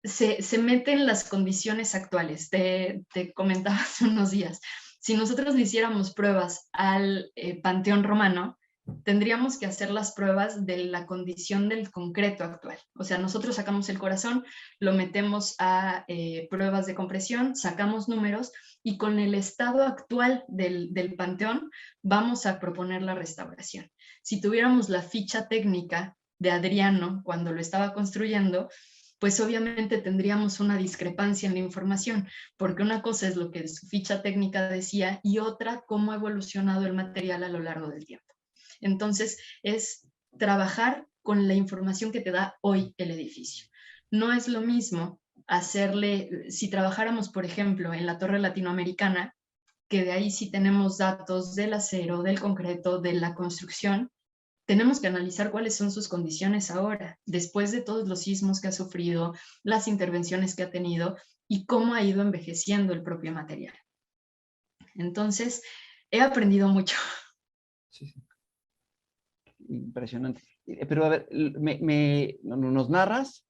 se meten las condiciones actuales. Te comentaba hace unos días. Si nosotros le hiciéramos pruebas al Panteón Romano, tendríamos que hacer las pruebas de la condición del concreto actual. O sea, nosotros sacamos el corazón, lo metemos a pruebas de compresión, sacamos números y con el estado actual del panteón vamos a proponer la restauración. Si tuviéramos la ficha técnica de Adriano cuando lo estaba construyendo, pues obviamente tendríamos una discrepancia en la información, porque una cosa es lo que su ficha técnica decía y otra cómo ha evolucionado el material a lo largo del tiempo. Entonces, es trabajar con la información que te da hoy el edificio. No es lo mismo hacerle, si trabajáramos, por ejemplo, en la Torre Latinoamericana, que de ahí sí tenemos datos del acero, del concreto, de la construcción, tenemos que analizar cuáles son sus condiciones ahora, después de todos los sismos que ha sufrido, las intervenciones que ha tenido y cómo ha ido envejeciendo el propio material. Entonces, he aprendido mucho.
Sí, sí. Impresionante. Pero a ver, nos narras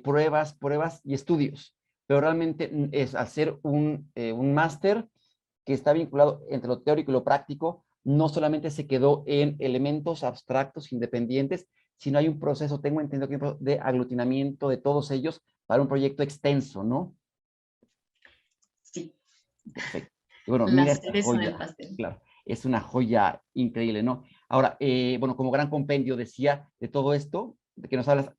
pruebas y estudios, pero realmente es hacer un máster que está vinculado entre lo teórico y lo práctico, no solamente se quedó en elementos abstractos independientes, sino hay un proceso, tengo entendido que hay un proceso de aglutinamiento de todos ellos para un proyecto extenso, ¿no?
Sí.
Perfecto. Y bueno,
La
mira esta
cereza en el
joya,
pastel.
claro, es una joya increíble, ¿no? Ahora, bueno, como gran compendio decía de todo esto, de que nos hablas,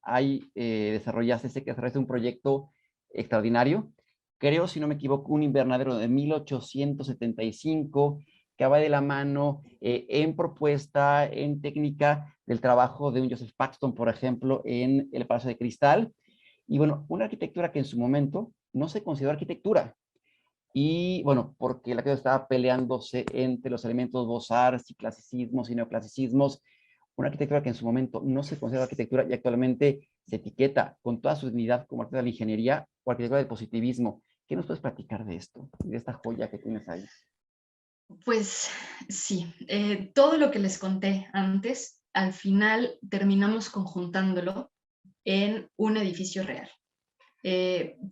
desarrollaste un proyecto extraordinario, creo, si no me equivoco, un invernadero de 1875, que va de la mano en propuesta, en técnica del trabajo de un Joseph Paxton, por ejemplo, en el Palacio de Cristal, y bueno, una arquitectura que en su momento no se consideró arquitectura, y bueno, porque la que estaba peleándose entre los elementos Beaux-Arts y clasicismos y neoclasicismos, una arquitectura que en su momento no se considera arquitectura y actualmente se etiqueta con toda su dignidad como arquitectura de la ingeniería o arquitectura del positivismo. ¿Qué nos puedes platicar de esto, de esta joya que tienes ahí?
Pues sí, todo lo que les conté antes, al final terminamos conjuntándolo en un edificio real.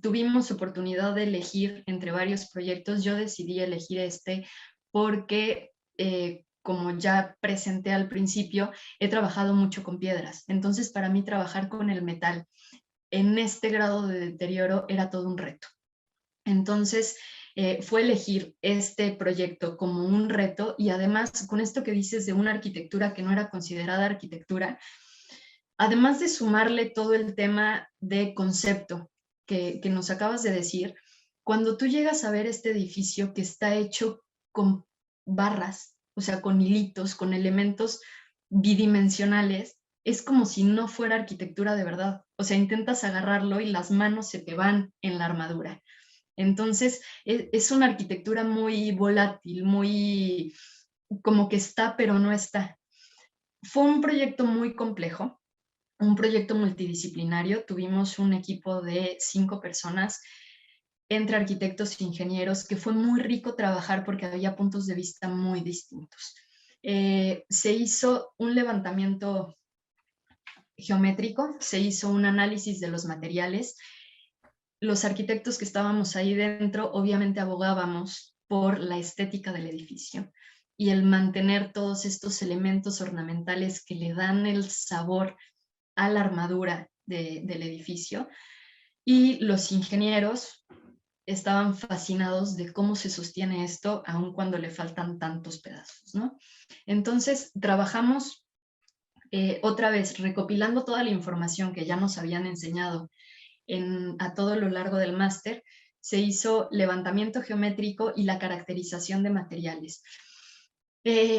Tuvimos oportunidad de elegir entre varios proyectos. Yo decidí elegir este porque, como ya presenté al principio, he trabajado mucho con piedras. Entonces, para mí trabajar con el metal en este grado de deterioro era todo un reto. Entonces, fue elegir este proyecto como un reto, y además con esto que dices de una arquitectura que no era considerada arquitectura, además de sumarle todo el tema de concepto que nos acabas de decir, cuando tú llegas a ver este edificio que está hecho con barras, o sea, con hilitos, con elementos bidimensionales, es como si no fuera arquitectura de verdad. O sea, intentas agarrarlo y las manos se te van en la armadura. Entonces, es una arquitectura muy volátil, muy como que está, pero no está. Fue un proyecto muy complejo, un proyecto multidisciplinario. Tuvimos un equipo de 5 personas, entre arquitectos e ingenieros, que fue muy rico trabajar porque había puntos de vista muy distintos. Se hizo un levantamiento geométrico, se hizo un análisis de los materiales. Los arquitectos que estábamos ahí dentro, obviamente abogábamos por la estética del edificio y el mantener todos estos elementos ornamentales que le dan el sabor a la armadura del edificio. Y los ingenieros estaban fascinados de cómo se sostiene esto, aun cuando le faltan tantos pedazos, ¿no? Entonces, trabajamos otra vez recopilando toda la información que ya nos habían enseñado a todo lo largo del máster. Se hizo levantamiento geométrico y la caracterización de materiales.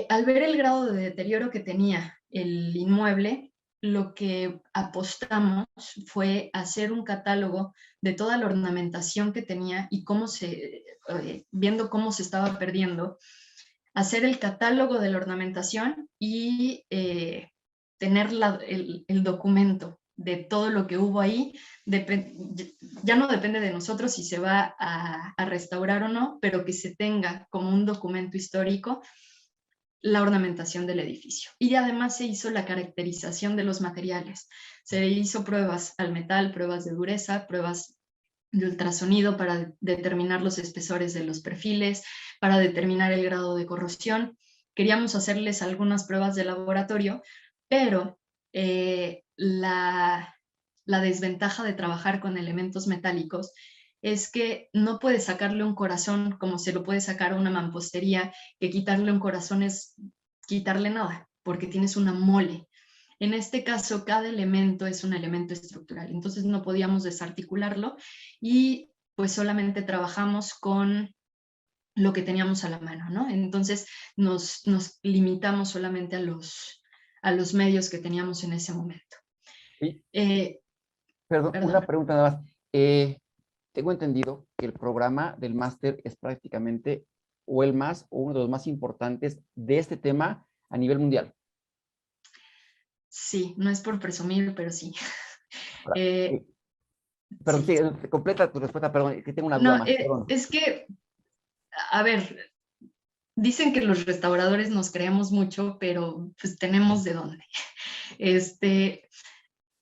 Al ver el grado de deterioro que tenía el inmueble, lo que apostamos fue hacer un catálogo de toda la ornamentación que tenía y viendo cómo se estaba perdiendo, hacer el catálogo de la ornamentación y tener el documento de todo lo que hubo ahí. Ya no depende de nosotros si se va a restaurar o no, pero que se tenga como un documento histórico la ornamentación del edificio. Y además se hizo la caracterización de los materiales. Se hizo pruebas al metal, pruebas de dureza, pruebas de ultrasonido para determinar los espesores de los perfiles, para determinar el grado de corrosión. Queríamos hacerles algunas pruebas de laboratorio, pero la desventaja de trabajar con elementos metálicos es que no puedes sacarle un corazón como se lo puede sacar a una mampostería, que quitarle un corazón es quitarle nada, porque tienes una mole. En este caso, cada elemento es un elemento estructural, entonces no podíamos desarticularlo y pues solamente trabajamos con lo que teníamos a la mano, ¿no? Entonces nos limitamos solamente a los medios que teníamos en ese momento.
Sí. Perdón, una pregunta nada más. Tengo entendido que el programa del máster es prácticamente o uno de los más importantes de este tema a nivel mundial.
Sí, no es por presumir, pero sí.
Ahora, perdón, sí, completa tu respuesta, perdón, que tengo una duda más.
Es que, a ver, dicen que los restauradores nos creemos mucho, pero pues tenemos de dónde.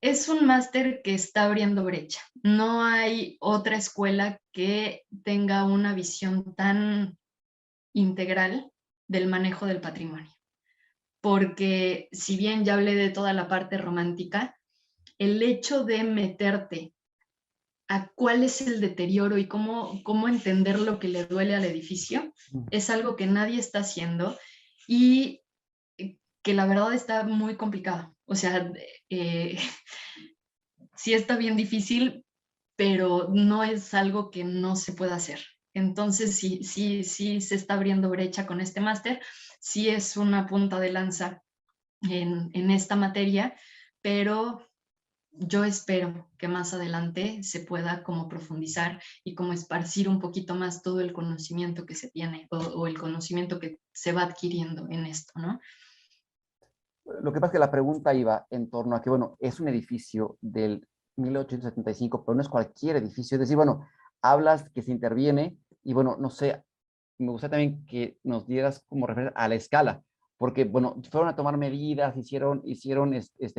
Es un máster que está abriendo brecha. No hay otra escuela que tenga una visión tan integral del manejo del patrimonio. Porque si bien ya hablé de toda la parte romántica, el hecho de meterte a cuál es el deterioro y cómo entender lo que le duele al edificio es algo que nadie está haciendo y que la verdad está muy complicado. O sea, sí está bien difícil, pero no es algo que no se pueda hacer. Entonces sí se está abriendo brecha con este máster, sí es una punta de lanza en esta materia, pero yo espero que más adelante se pueda como profundizar y como esparcir un poquito más todo el conocimiento que se tiene o el conocimiento que se va adquiriendo en esto, ¿no?
Lo que pasa es que la pregunta iba en torno a que, bueno, es un edificio del 1875, pero no es cualquier edificio. Es decir, bueno, hablas que se interviene y, bueno, no sé, me gustaría también que nos dieras como referencia a la escala, porque, bueno, fueron a tomar medidas, hicieron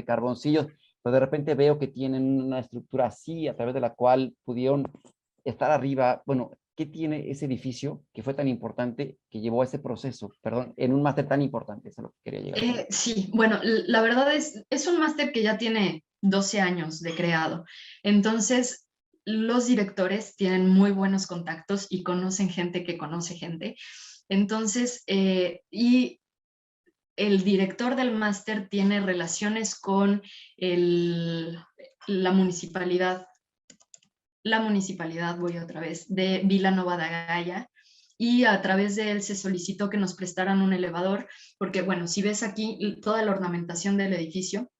carboncillos, pero de repente veo que tienen una estructura así, a través de la cual pudieron estar arriba. Bueno, ¿qué tiene ese edificio que fue tan importante, que llevó a ese proceso, perdón, en un máster tan importante? Eso es lo que quería llegar.
Sí, bueno, la verdad es un máster que ya tiene 12 años de creado. Entonces, los directores tienen muy buenos contactos y conocen gente que conoce gente. Entonces, y el director del máster tiene relaciones con la municipalidad, voy otra vez, de Vilanova da Gaia, y a través de él se solicitó que nos prestaran un elevador, porque bueno, si ves aquí, toda la ornamentación del edificio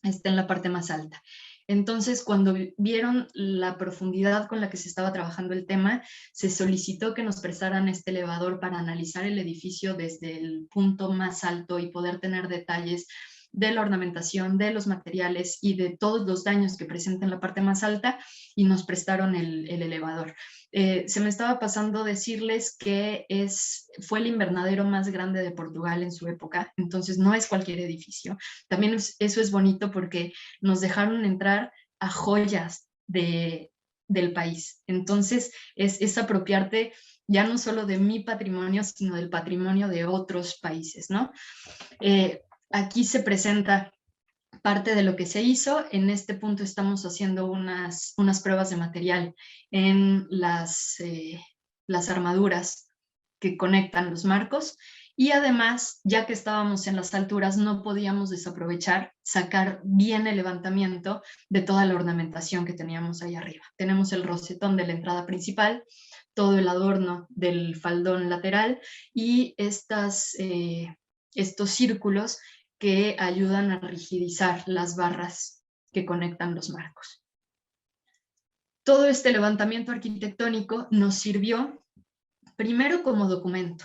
está en la parte más alta. Entonces, cuando vieron la profundidad con la que se estaba trabajando el tema, se solicitó que nos prestaran este elevador para analizar el edificio desde el punto más alto y poder tener detalles de la ornamentación, de los materiales y de todos los daños que presenta en la parte más alta, y nos prestaron el elevador. Se me estaba pasando decirles que fue el invernadero más grande de Portugal en su época, entonces no es cualquier edificio. También eso es bonito porque nos dejaron entrar a joyas del país. Entonces es apropiarte ya no solo de mi patrimonio, sino del patrimonio de otros países, ¿no? Aquí se presenta parte de lo que se hizo. En este punto estamos haciendo unas pruebas de material en las armaduras que conectan los marcos, y además, ya que estábamos en las alturas, no podíamos desaprovechar sacar bien el levantamiento de toda la ornamentación que teníamos ahí arriba. Tenemos el rosetón de la entrada principal, todo el adorno del faldón lateral y estos círculos que ayudan a rigidizar las barras que conectan los marcos. Todo este levantamiento arquitectónico nos sirvió primero como documento,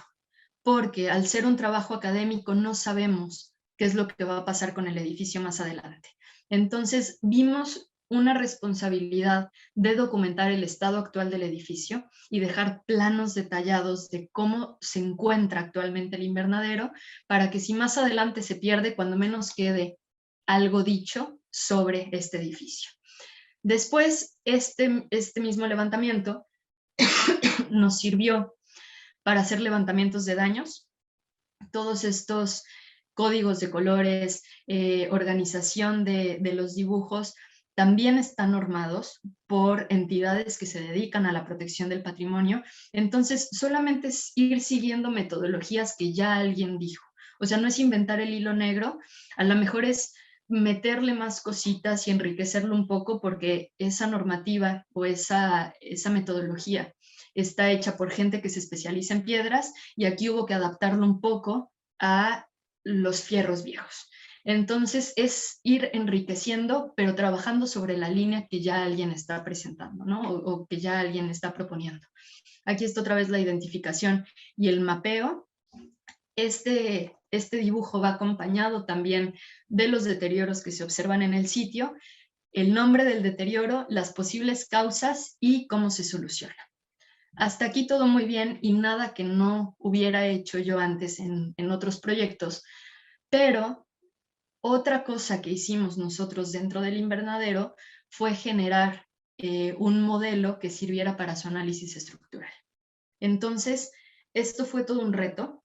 porque al ser un trabajo académico no sabemos qué es lo que va a pasar con el edificio más adelante. Entonces vimos una responsabilidad de documentar el estado actual del edificio y dejar planos detallados de cómo se encuentra actualmente el invernadero, para que si más adelante se pierde, cuando menos quede algo dicho sobre este edificio. Después, este mismo levantamiento nos sirvió para hacer levantamientos de daños. Todos estos códigos de colores, organización de los dibujos, también están normados por entidades que se dedican a la protección del patrimonio. Entonces, solamente es ir siguiendo metodologías que ya alguien dijo. O sea, no es inventar el hilo negro, a lo mejor es meterle más cositas y enriquecerlo un poco, porque esa normativa o esa metodología está hecha por gente que se especializa en piedras, y aquí hubo que adaptarlo un poco a los fierros viejos. Entonces es ir enriqueciendo, pero trabajando sobre la línea que ya alguien está presentando, ¿no? O que ya alguien está proponiendo. Aquí está otra vez la identificación y el mapeo. Este dibujo va acompañado también de los deterioros que se observan en el sitio, el nombre del deterioro, las posibles causas y cómo se soluciona. Hasta aquí todo muy bien y nada que no hubiera hecho yo antes en otros proyectos, pero otra cosa que hicimos nosotros dentro del invernadero fue generar un modelo que sirviera para su análisis estructural. Entonces, esto fue todo un reto.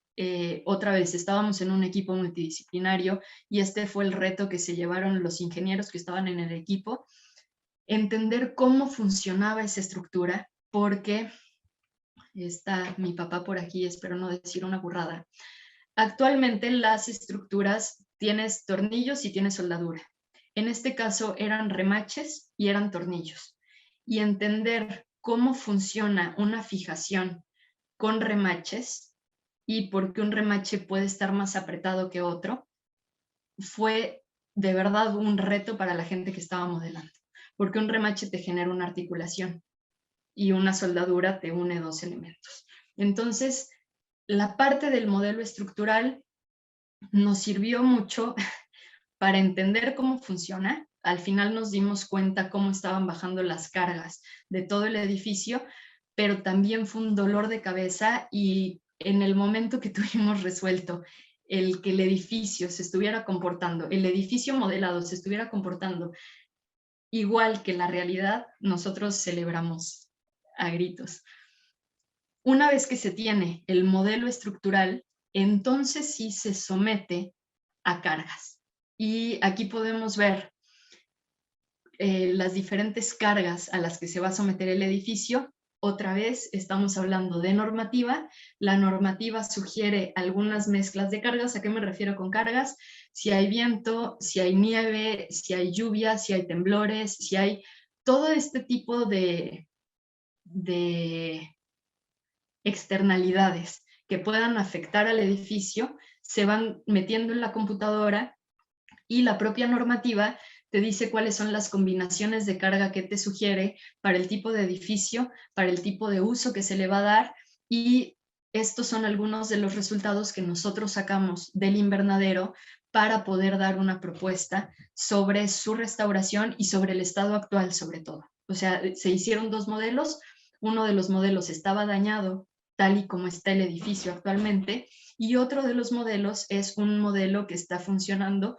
Otra vez, estábamos en un equipo multidisciplinario y este fue el reto que se llevaron los ingenieros que estaban en el equipo, entender cómo funcionaba esa estructura, porque está mi papá por aquí, espero no decir una burrada. Actualmente las estructuras tienes tornillos y tienes soldadura. En este caso eran remaches y eran tornillos. Y entender cómo funciona una fijación con remaches y por qué un remache puede estar más apretado que otro, fue de verdad un reto para la gente que estaba modelando. Porque un remache te genera una articulación y una soldadura te une dos elementos. Entonces, la parte del modelo estructural nos sirvió mucho para entender cómo funciona. Al final nos dimos cuenta cómo estaban bajando las cargas de todo el edificio, pero también fue un dolor de cabeza, y en el momento que tuvimos resuelto el que el edificio se estuviera comportando, el edificio modelado se estuviera comportando igual que la realidad, nosotros celebramos a gritos. Una vez que se tiene el modelo estructural, entonces sí se somete a cargas. Y aquí podemos ver las diferentes cargas a las que se va a someter el edificio. Otra vez estamos hablando de normativa. La normativa sugiere algunas mezclas de cargas. ¿A qué me refiero con cargas? Si hay viento, si hay nieve, si hay lluvia, si hay temblores, si hay todo este tipo de externalidades que puedan afectar al edificio, se van metiendo en la computadora y la propia normativa te dice cuáles son las combinaciones de carga que te sugiere para el tipo de edificio, para el tipo de uso que se le va a dar, y estos son algunos de los resultados que nosotros sacamos del invernadero para poder dar una propuesta sobre su restauración y sobre el estado actual sobre todo. O sea, se hicieron 2 modelos, uno de los modelos estaba dañado tal y como está el edificio actualmente, y otro de los modelos es un modelo que está funcionando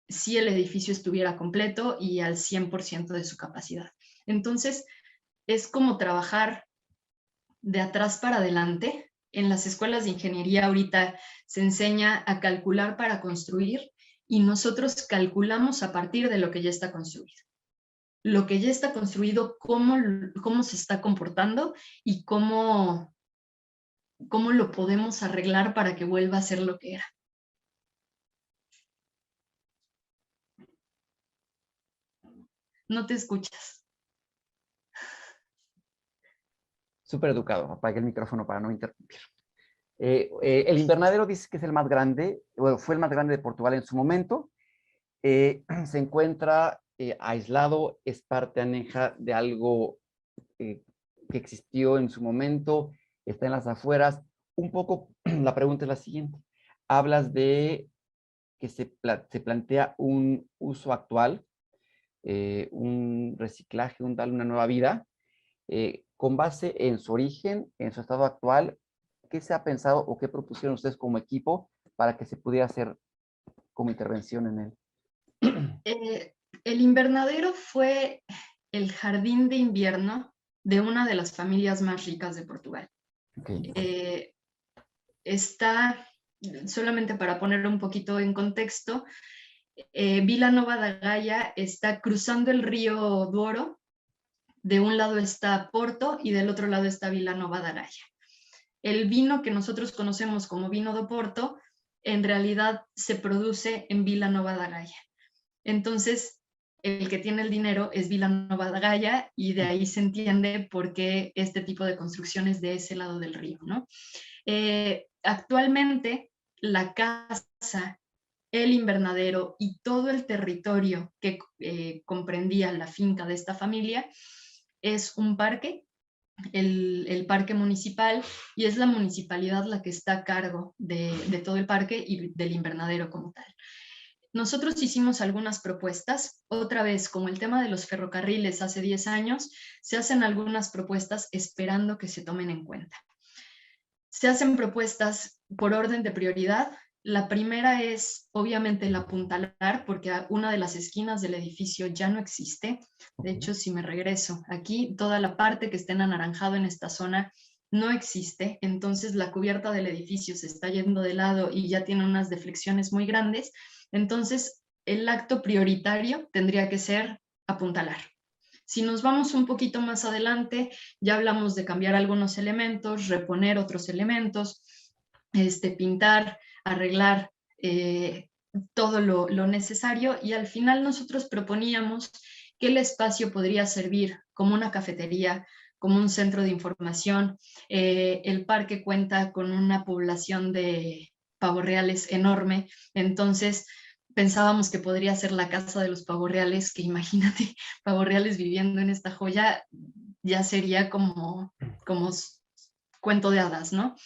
si el edificio estuviera completo y al 100% de su capacidad. Entonces, es como trabajar de atrás para adelante. En las escuelas de ingeniería ahorita se enseña a calcular para construir, y nosotros calculamos a partir de lo que ya está construido. Lo que ya está construido, cómo se está comportando y cómo lo podemos arreglar para que vuelva a ser lo que era. No te escuchas.
Súper educado, apague el micrófono para no interrumpir. El invernadero dice que es el más grande, bueno, fue el más grande de Portugal en su momento. Se encuentra aislado, es parte aneja de algo que existió en su momento, está en las afueras. Un poco, la pregunta es la siguiente. Hablas de que se plantea un uso actual, un reciclaje, una nueva vida, con base en su origen, en su estado actual. ¿Qué se ha pensado o qué propusieron ustedes como equipo para que se pudiera hacer como intervención en él?
El invernadero fue el jardín de invierno de una de las familias más ricas de Portugal.
Okay.
Está, solamente para ponerlo un poquito en contexto, Vila Nova da Gaia está cruzando el río Douro. De un lado está Porto y del otro lado está Vila Nova da Gaia. El vino que nosotros conocemos como vino de Porto, en realidad se produce en Vila Nova da Gaia. Entonces, el que tiene el dinero es Vila Nova da Gaia, y de ahí se entiende por qué este tipo de construcciones de ese lado del río, ¿no? Actualmente, la casa, el invernadero y todo el territorio que comprendía la finca de esta familia es un parque, el parque municipal, y es la municipalidad la que está a cargo de todo el parque y del invernadero como tal. Nosotros hicimos algunas propuestas, otra vez, como el tema de los ferrocarriles hace 10 años, se hacen algunas propuestas esperando que se tomen en cuenta. Se hacen propuestas por orden de prioridad. La primera es, obviamente, el apuntalar, porque una de las esquinas del edificio ya no existe. De hecho, si me regreso aquí, toda la parte que está en anaranjado en esta zona no existe. Entonces, la cubierta del edificio se está yendo de lado y ya tiene unas deflexiones muy grandes. Entonces, el acto prioritario tendría que ser apuntalar. Si nos vamos un poquito más adelante, ya hablamos de cambiar algunos elementos, reponer otros elementos, pintar, arreglar todo lo necesario, y al final nosotros proponíamos que el espacio podría servir como una cafetería, como un centro de información. El parque cuenta con una población de pavos reales enorme, entonces pensábamos que podría ser la casa de los pavos reales, que imagínate, pavos reales viviendo en esta joya, ya sería como cuento de hadas, ¿no?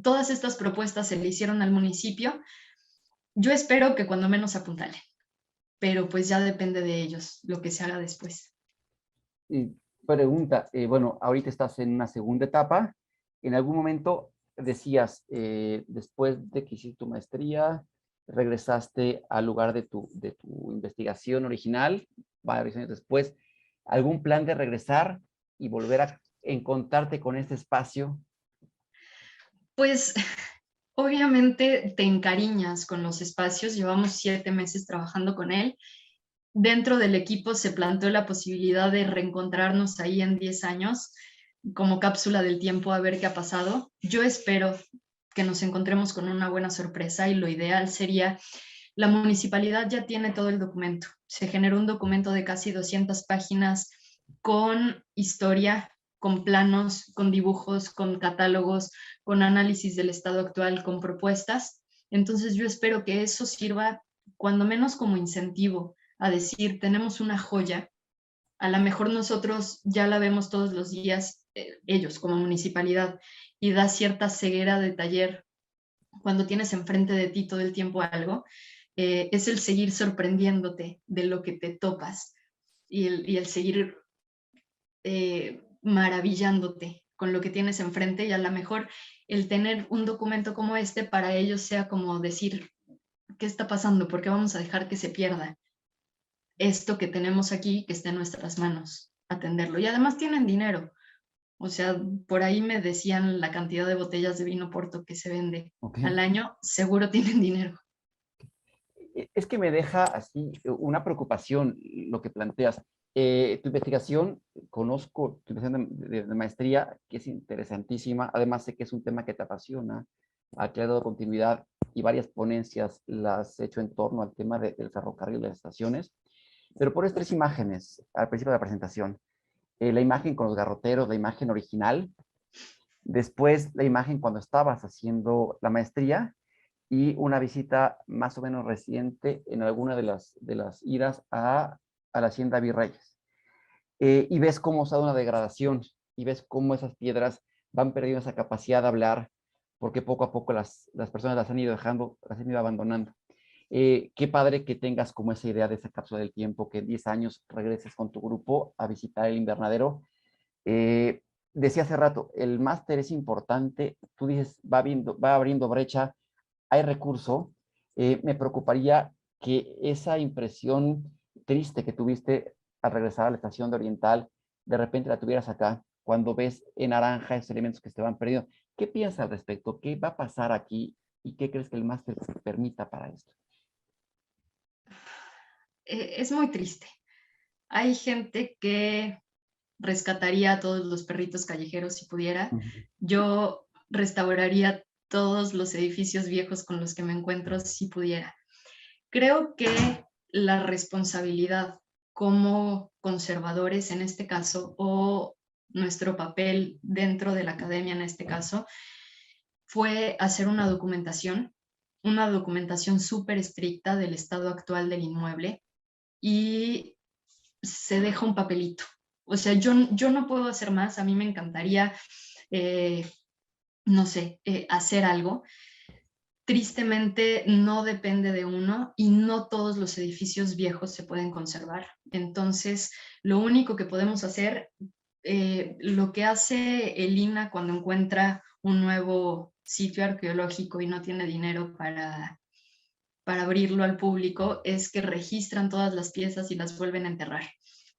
Todas estas propuestas se le hicieron al municipio. Yo espero que cuando menos apuntalen, pero pues ya depende de ellos lo que se haga después.
Y pregunta, bueno, ahorita estás en una segunda etapa. En algún momento decías, después de que hiciste tu maestría, regresaste al lugar de tu investigación original, varios años después. ¿Algún plan de regresar y volver a encontrarte con este espacio?
Pues obviamente te encariñas con los espacios. Llevamos 7 meses trabajando con él dentro del equipo se planteó la posibilidad de reencontrarnos ahí en 10 años como cápsula del tiempo a ver qué ha pasado. Yo espero que nos encontremos con una buena sorpresa y lo ideal sería, la municipalidad ya tiene todo el documento. Se generó un documento de casi 200 páginas con historia, con planos, con dibujos, con catálogos, con análisis del estado actual, con propuestas. Entonces yo espero que eso sirva cuando menos como incentivo a decir, tenemos una joya, a lo mejor nosotros ya la vemos todos los días, ellos como municipalidad, y da cierta ceguera de taller cuando tienes enfrente de ti todo el tiempo algo, es el seguir sorprendiéndote de lo que te topas y el seguir maravillándote con lo que tienes enfrente, y a lo mejor el tener un documento como este para ellos sea como decir, ¿qué está pasando? ¿Por qué vamos a dejar que se pierda esto que tenemos aquí, que está en nuestras manos, atenderlo? Y además tienen dinero. O sea, por ahí me decían la cantidad de botellas de vino Porto que se vende
Ok.
al año, seguro tienen dinero.
Es que me deja así una preocupación lo que planteas. Tu investigación, conozco tu investigación de maestría, que es interesantísima. Además, sé que es un tema que te apasiona, ha creado continuidad y varias ponencias las he hecho en torno al tema del ferrocarril, de las estaciones. Pero pones 3 imágenes al principio de la presentación. La imagen con los garroteros, la imagen original. Después, la imagen cuando estabas haciendo la maestría y una visita más o menos reciente en alguna de las idas a la Hacienda Virreyes. Y ves cómo se ha dado una degradación y ves cómo esas piedras van perdiendo esa capacidad de hablar porque poco a poco las personas las han ido dejando, las han ido abandonando. Qué padre que tengas como esa idea de esa cápsula del tiempo, que en 10 años regreses con tu grupo a visitar el invernadero. Decía hace rato, el máster es importante, tú dices, va abriendo brecha, hay recurso. Me preocuparía que esa impresión triste que tuviste al regresar a la estación de Oriental, de repente la tuvieras acá, cuando ves en naranja esos elementos que se van perdiendo. ¿Qué piensas al respecto? ¿Qué va a pasar aquí? ¿Y qué crees que el máster permita para esto?
Es muy triste. Hay gente que rescataría a todos los perritos callejeros si pudiera. Yo restauraría todos los edificios viejos con los que me encuentro si pudiera. Creo que la responsabilidad como conservadores en este caso, o nuestro papel dentro de la academia en este caso, fue hacer una documentación súper estricta del estado actual del inmueble, y se deja un papelito. O sea, yo no puedo hacer más, a mí me encantaría, no sé, hacer algo. Tristemente no depende de uno y no todos los edificios viejos se pueden conservar. Entonces, lo único que podemos hacer, lo que hace el INAH cuando encuentra un nuevo sitio arqueológico y no tiene dinero para abrirlo al público, es que registran todas las piezas y las vuelven a enterrar.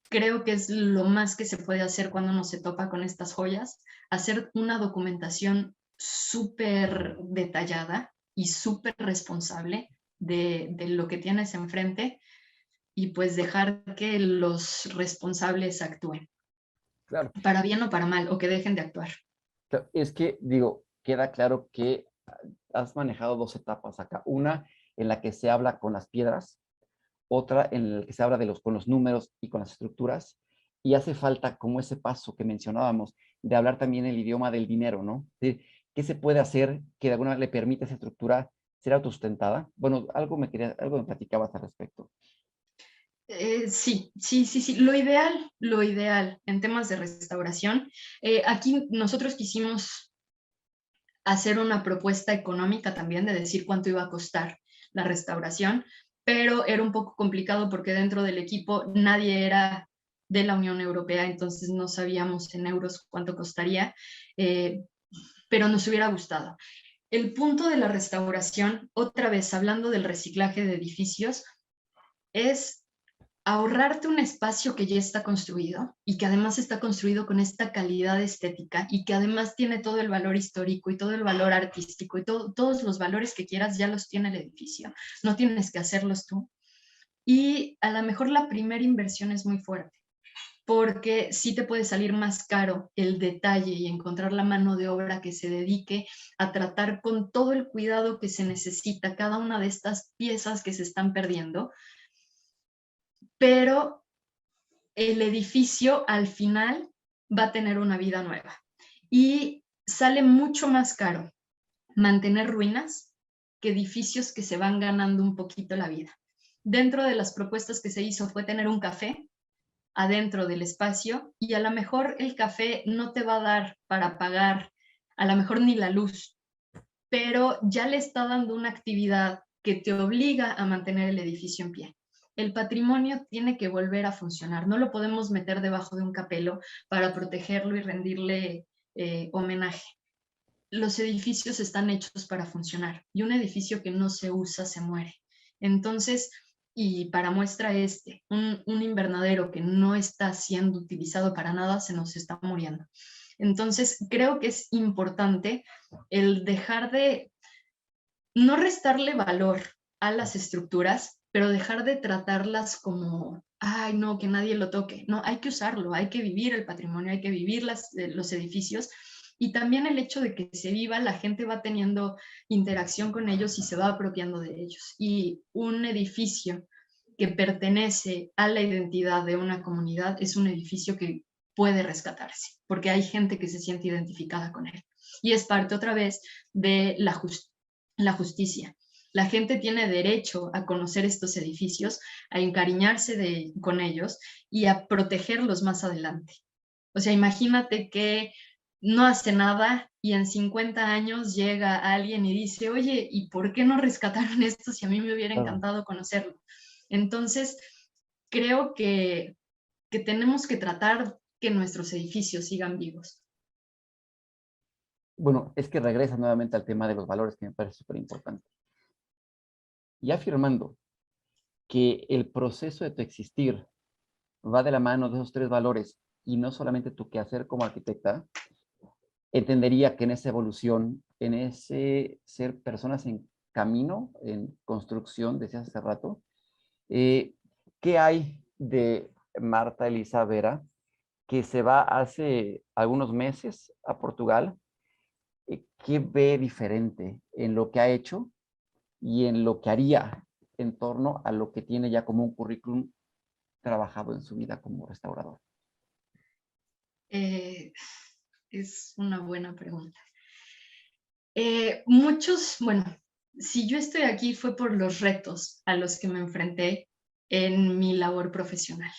Creo que es lo más que se puede hacer cuando uno se topa con estas joyas, hacer una documentación súper detallada y súper responsable de lo que tienes enfrente, y pues dejar que los responsables actúen,
Claro.
para bien o para mal, o que dejen de actuar.
Es que, digo, queda claro que has manejado 2 etapas acá. Una en la que se habla con las piedras, otra en la que se habla con los números y con las estructuras, y hace falta como ese paso que mencionábamos, de hablar también el idioma del dinero, ¿no? ¿Qué se puede hacer que de alguna manera le permita a esa estructura ser autosustentada? Bueno, algo me platicabas al respecto.
Sí. Lo ideal en temas de restauración, aquí nosotros quisimos hacer una propuesta económica también de decir cuánto iba a costar la restauración, pero era un poco complicado porque dentro del equipo nadie era de la Unión Europea, entonces no sabíamos en euros cuánto costaría, pero nos hubiera gustado. El punto de la restauración, otra vez hablando del reciclaje de edificios, es ahorrarte un espacio que ya está construido y que además está construido con esta calidad estética y que además tiene todo el valor histórico y todo el valor artístico y todos los valores que quieras ya los tiene el edificio, no tienes que hacerlos tú. Y a lo mejor la primera inversión es muy fuerte, porque sí te puede salir más caro el detalle y encontrar la mano de obra que se dedique a tratar con todo el cuidado que se necesita cada una de estas piezas que se están perdiendo, pero el edificio al final va a tener una vida nueva. Y sale mucho más caro mantener ruinas que edificios que se van ganando un poquito la vida. Dentro de las propuestas que se hizo fue tener un café adentro del espacio, y a lo mejor el café no te va a dar para pagar a lo mejor ni la luz, pero ya le está dando una actividad que te obliga a mantener el edificio en pie. El patrimonio tiene que volver a funcionar, no lo podemos meter debajo de un capelo para protegerlo y rendirle homenaje. Los edificios están hechos para funcionar, y un edificio que no se usa se muere. Entonces, y para muestra un invernadero que no está siendo utilizado para nada se nos está muriendo. Entonces, creo que es importante el dejar de no restarle valor a las estructuras, pero dejar de tratarlas como, ay, no, que nadie lo toque. No, hay que usarlo, hay que vivir el patrimonio, hay que vivir los edificios. Y también el hecho de que se viva, la gente va teniendo interacción con ellos y se va apropiando de ellos. Y un edificio que pertenece a la identidad de una comunidad es un edificio que puede rescatarse, porque hay gente que se siente identificada con él. Y es parte otra vez de la justicia. La gente tiene derecho a conocer estos edificios, a encariñarse con ellos y a protegerlos más adelante. O sea, imagínate que no hace nada y en 50 años llega alguien y dice, oye, ¿y por qué no rescataron esto si a mí me hubiera encantado conocerlo? Entonces, creo que tenemos que tratar que nuestros edificios sigan vivos.
Bueno, es que regresa nuevamente al tema de los valores, que me parece súper importante. Y afirmando que el proceso de tu existir va de la mano de esos tres valores y no solamente tu quehacer como arquitecta, entendería que en esa evolución, en ese ser personas en camino, en construcción, decías hace rato, ¿qué hay de Marta Elisa Vera, que se va hace algunos meses a Portugal? ¿Qué ve diferente en lo que ha hecho y en lo que haría en torno a lo que tiene ya como un currículum trabajado en su vida como restaurador?
Es una buena pregunta. Bueno, si yo estoy aquí fue por los retos a los que me enfrenté en mi labor profesional.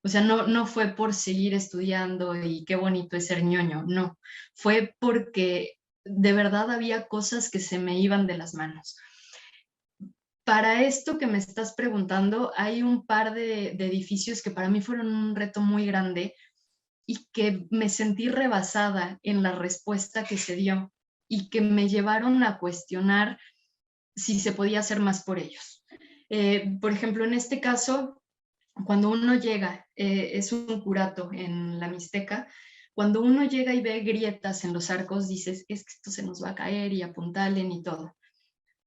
O sea, no fue por seguir estudiando y qué bonito es ser ñoño, no. Fue porque de verdad había cosas que se me iban de las manos. Para esto que me estás preguntando, hay un par de edificios que para mí fueron un reto muy grande y que me sentí rebasada en la respuesta que se dio y que me llevaron a cuestionar si se podía hacer más por ellos. Por ejemplo, en este caso, cuando uno llega, es un curato en la Mixteca, cuando uno llega y ve grietas en los arcos, dices, es que esto se nos va a caer y apuntalen y todo.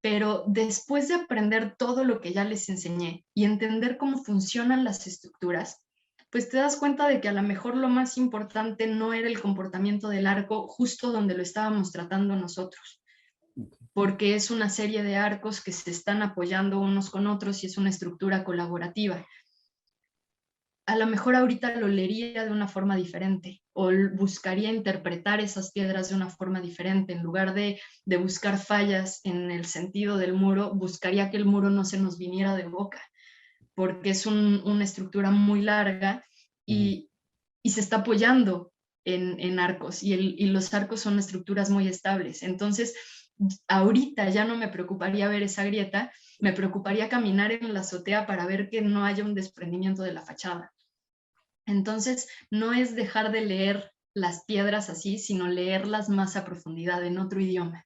Pero después de aprender todo lo que ya les enseñé y entender cómo funcionan las estructuras, pues te das cuenta de que a lo mejor lo más importante no era el comportamiento del arco justo donde lo estábamos tratando nosotros, porque es una serie de arcos que se están apoyando unos con otros y es una estructura colaborativa. A lo mejor ahorita lo leería de una forma diferente o buscaría interpretar esas piedras de una forma diferente. En lugar de buscar fallas en el sentido del muro, buscaría que el muro no se nos viniera de boca, porque es una estructura muy larga y se está apoyando en arcos y los arcos son estructuras muy estables. Entonces, ahorita ya no me preocuparía ver esa grieta, me preocuparía caminar en la azotea para ver que no haya un desprendimiento de la fachada. Entonces, no es dejar de leer las piedras así, sino leerlas más a profundidad en otro idioma.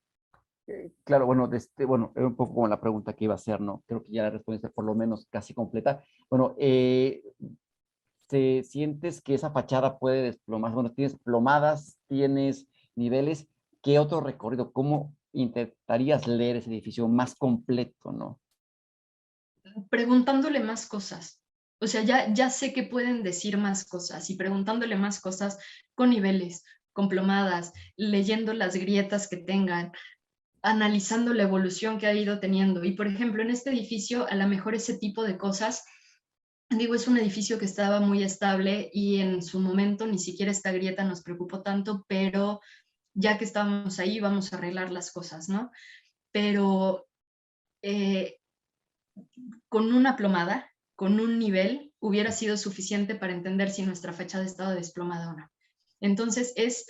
Claro, bueno, bueno, era un poco como la pregunta que iba a hacer, ¿no? Creo que ya la respondiste por lo menos casi completa. Bueno, ¿sientes que esa fachada puede desplomarse? Bueno, tienes plomadas, tienes niveles. ¿Qué otro recorrido? ¿Cómo intentarías leer ese edificio más completo, no?
preguntándole más cosas. O sea, ya sé que pueden decir más cosas y preguntándole más cosas con niveles, con plomadas, leyendo las grietas que tengan, analizando la evolución que ha ido teniendo. Y por ejemplo, en este edificio, a lo mejor ese tipo de cosas, digo, es un edificio que estaba muy estable y en su momento ni siquiera esta grieta nos preocupó tanto, pero ya que estábamos ahí, vamos a arreglar las cosas, ¿no? Pero eh, con una plomada, con un nivel, hubiera sido suficiente para entender si nuestra fachada estaba desplomada o no. Entonces es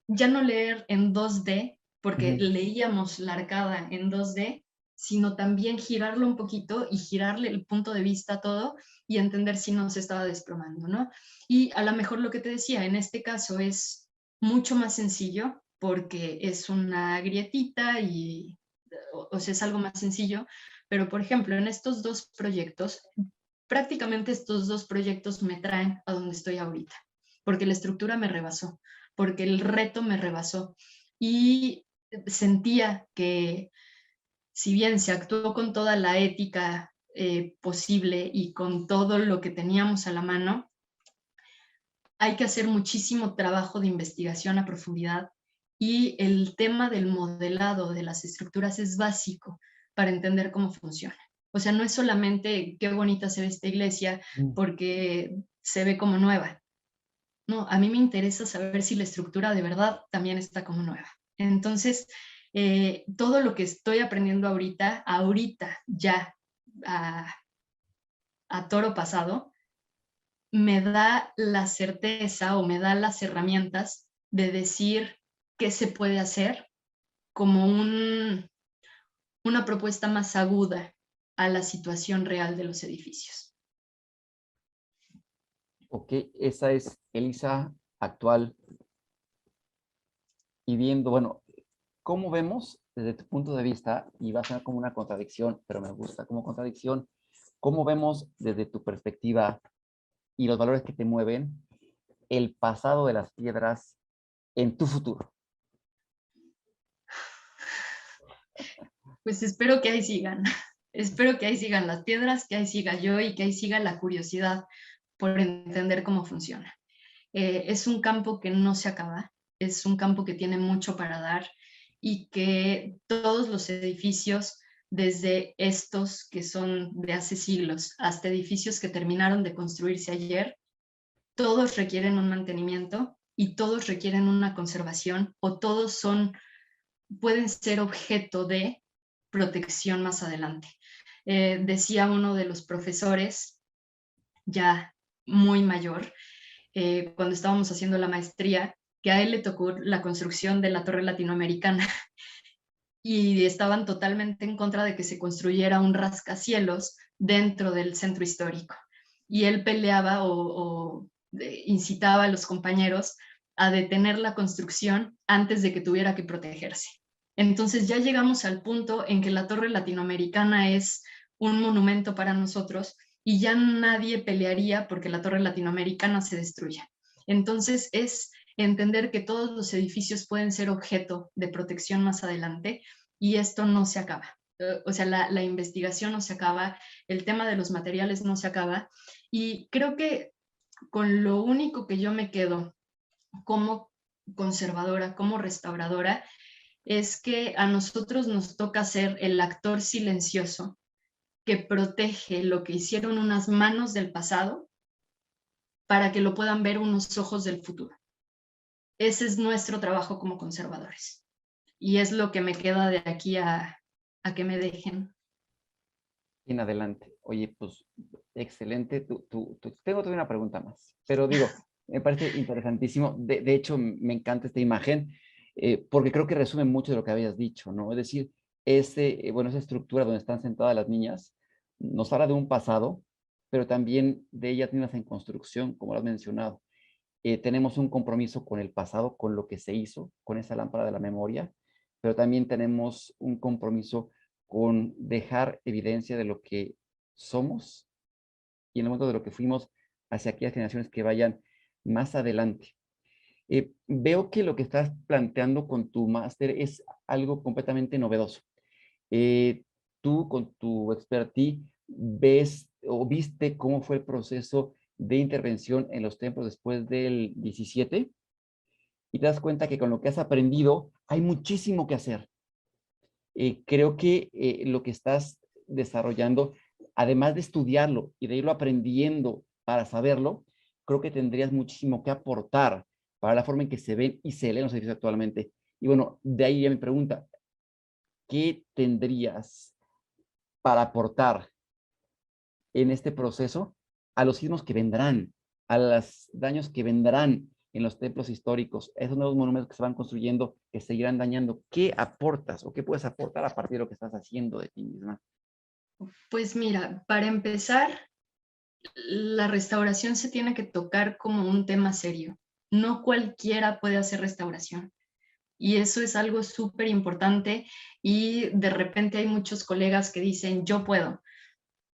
ya no leer en 2D, porque leíamos la arcada en 2D, sino también girarlo un poquito y girarle el punto de vista a todo y entender si no se estaba desplomando, ¿no? Y a lo mejor lo que te decía, en este caso es mucho más sencillo porque es una grietita y, o sea, es algo más sencillo, pero por ejemplo, en estos dos proyectos, prácticamente estos dos proyectos me traen a donde estoy ahorita, porque la estructura me rebasó, porque el reto me rebasó y sentía que si bien se actuó con toda la ética posible y con todo lo que teníamos a la mano, hay que hacer muchísimo trabajo de investigación a profundidad y el tema del modelado de las estructuras es básico para entender cómo funciona. O sea, no es solamente qué bonita se ve esta iglesia porque se ve como nueva. No, a mí me interesa saber si la estructura de verdad también está como nueva. Entonces, todo lo que estoy aprendiendo ahorita ya a, a toro pasado, me da la certeza o me da las herramientas de decir qué se puede hacer como una propuesta más aguda a la situación real de los edificios.
Ok, esa es Elisa actual. Y viendo, bueno, ¿cómo vemos desde tu punto de vista, y va a ser como una contradicción, pero me gusta como contradicción, cómo vemos desde tu perspectiva y los valores que te mueven el pasado de las piedras en tu futuro?
Pues espero que ahí sigan. Espero que ahí sigan las piedras, que ahí siga yo y que ahí siga la curiosidad por entender cómo funciona. Es un campo que no se acaba, es un campo que tiene mucho para dar y que todos los edificios, desde estos que son de hace siglos hasta edificios que terminaron de construirse ayer, todos requieren un mantenimiento y todos requieren una conservación o todos pueden ser objeto de protección más adelante. Decía uno de los profesores, ya muy mayor, cuando estábamos haciendo la maestría, que a él le tocó la construcción de la Torre Latinoamericana y estaban totalmente en contra de que se construyera un rascacielos dentro del centro histórico. Y él peleaba o incitaba a los compañeros a detener la construcción antes de que tuviera que protegerse. Entonces ya llegamos al punto en que la Torre Latinoamericana es un monumento para nosotros y ya nadie pelearía porque la Torre Latinoamericana se destruya. Entonces es entender que todos los edificios pueden ser objeto de protección más adelante y esto no se acaba. O sea, la investigación no se acaba, el tema de los materiales no se acaba y creo que con lo único que yo me quedo como conservadora, como restauradora, es que a nosotros nos toca ser el actor silencioso que protege lo que hicieron unas manos del pasado para que lo puedan ver unos ojos del futuro. Ese es nuestro trabajo como conservadores. Y es lo que me queda de aquí a que me dejen.
En adelante. Oye, pues excelente. Tengo todavía una pregunta más, pero digo, me parece interesantísimo. De hecho, me encanta esta imagen porque creo que resume mucho de lo que habías dicho, ¿no? Es decir, bueno, esa estructura donde están sentadas las niñas nos habla de un pasado, pero también de ellas mismas en construcción, como lo has mencionado. Tenemos un compromiso con el pasado, con lo que se hizo, con esa lámpara de la memoria, pero también tenemos un compromiso con dejar evidencia de lo que somos y en el momento de lo que fuimos hacia aquellas generaciones que vayan más adelante. Veo que lo que estás planteando con tu máster es algo completamente novedoso. Tú, con tu expertise, ves o viste cómo fue el proceso de intervención en los templos después del 17 y te das cuenta que con lo que has aprendido hay muchísimo que hacer. Creo que lo que estás desarrollando, además de estudiarlo y de irlo aprendiendo para saberlo, creo que tendrías muchísimo que aportar para la forma en que se ven y se leen los edificios actualmente. Y bueno, de ahí ya mi pregunta, ¿qué tendrías para aportar en este proceso a los sismos que vendrán, a los daños que vendrán en los templos históricos, esos nuevos monumentos que se van construyendo, que seguirán dañando? ¿Qué aportas o qué puedes aportar a partir de lo que estás haciendo de ti misma?
Pues mira, para empezar, la restauración se tiene que tocar como un tema serio. No cualquiera puede hacer restauración. Y eso es algo súper importante y de repente hay muchos colegas que dicen, yo puedo.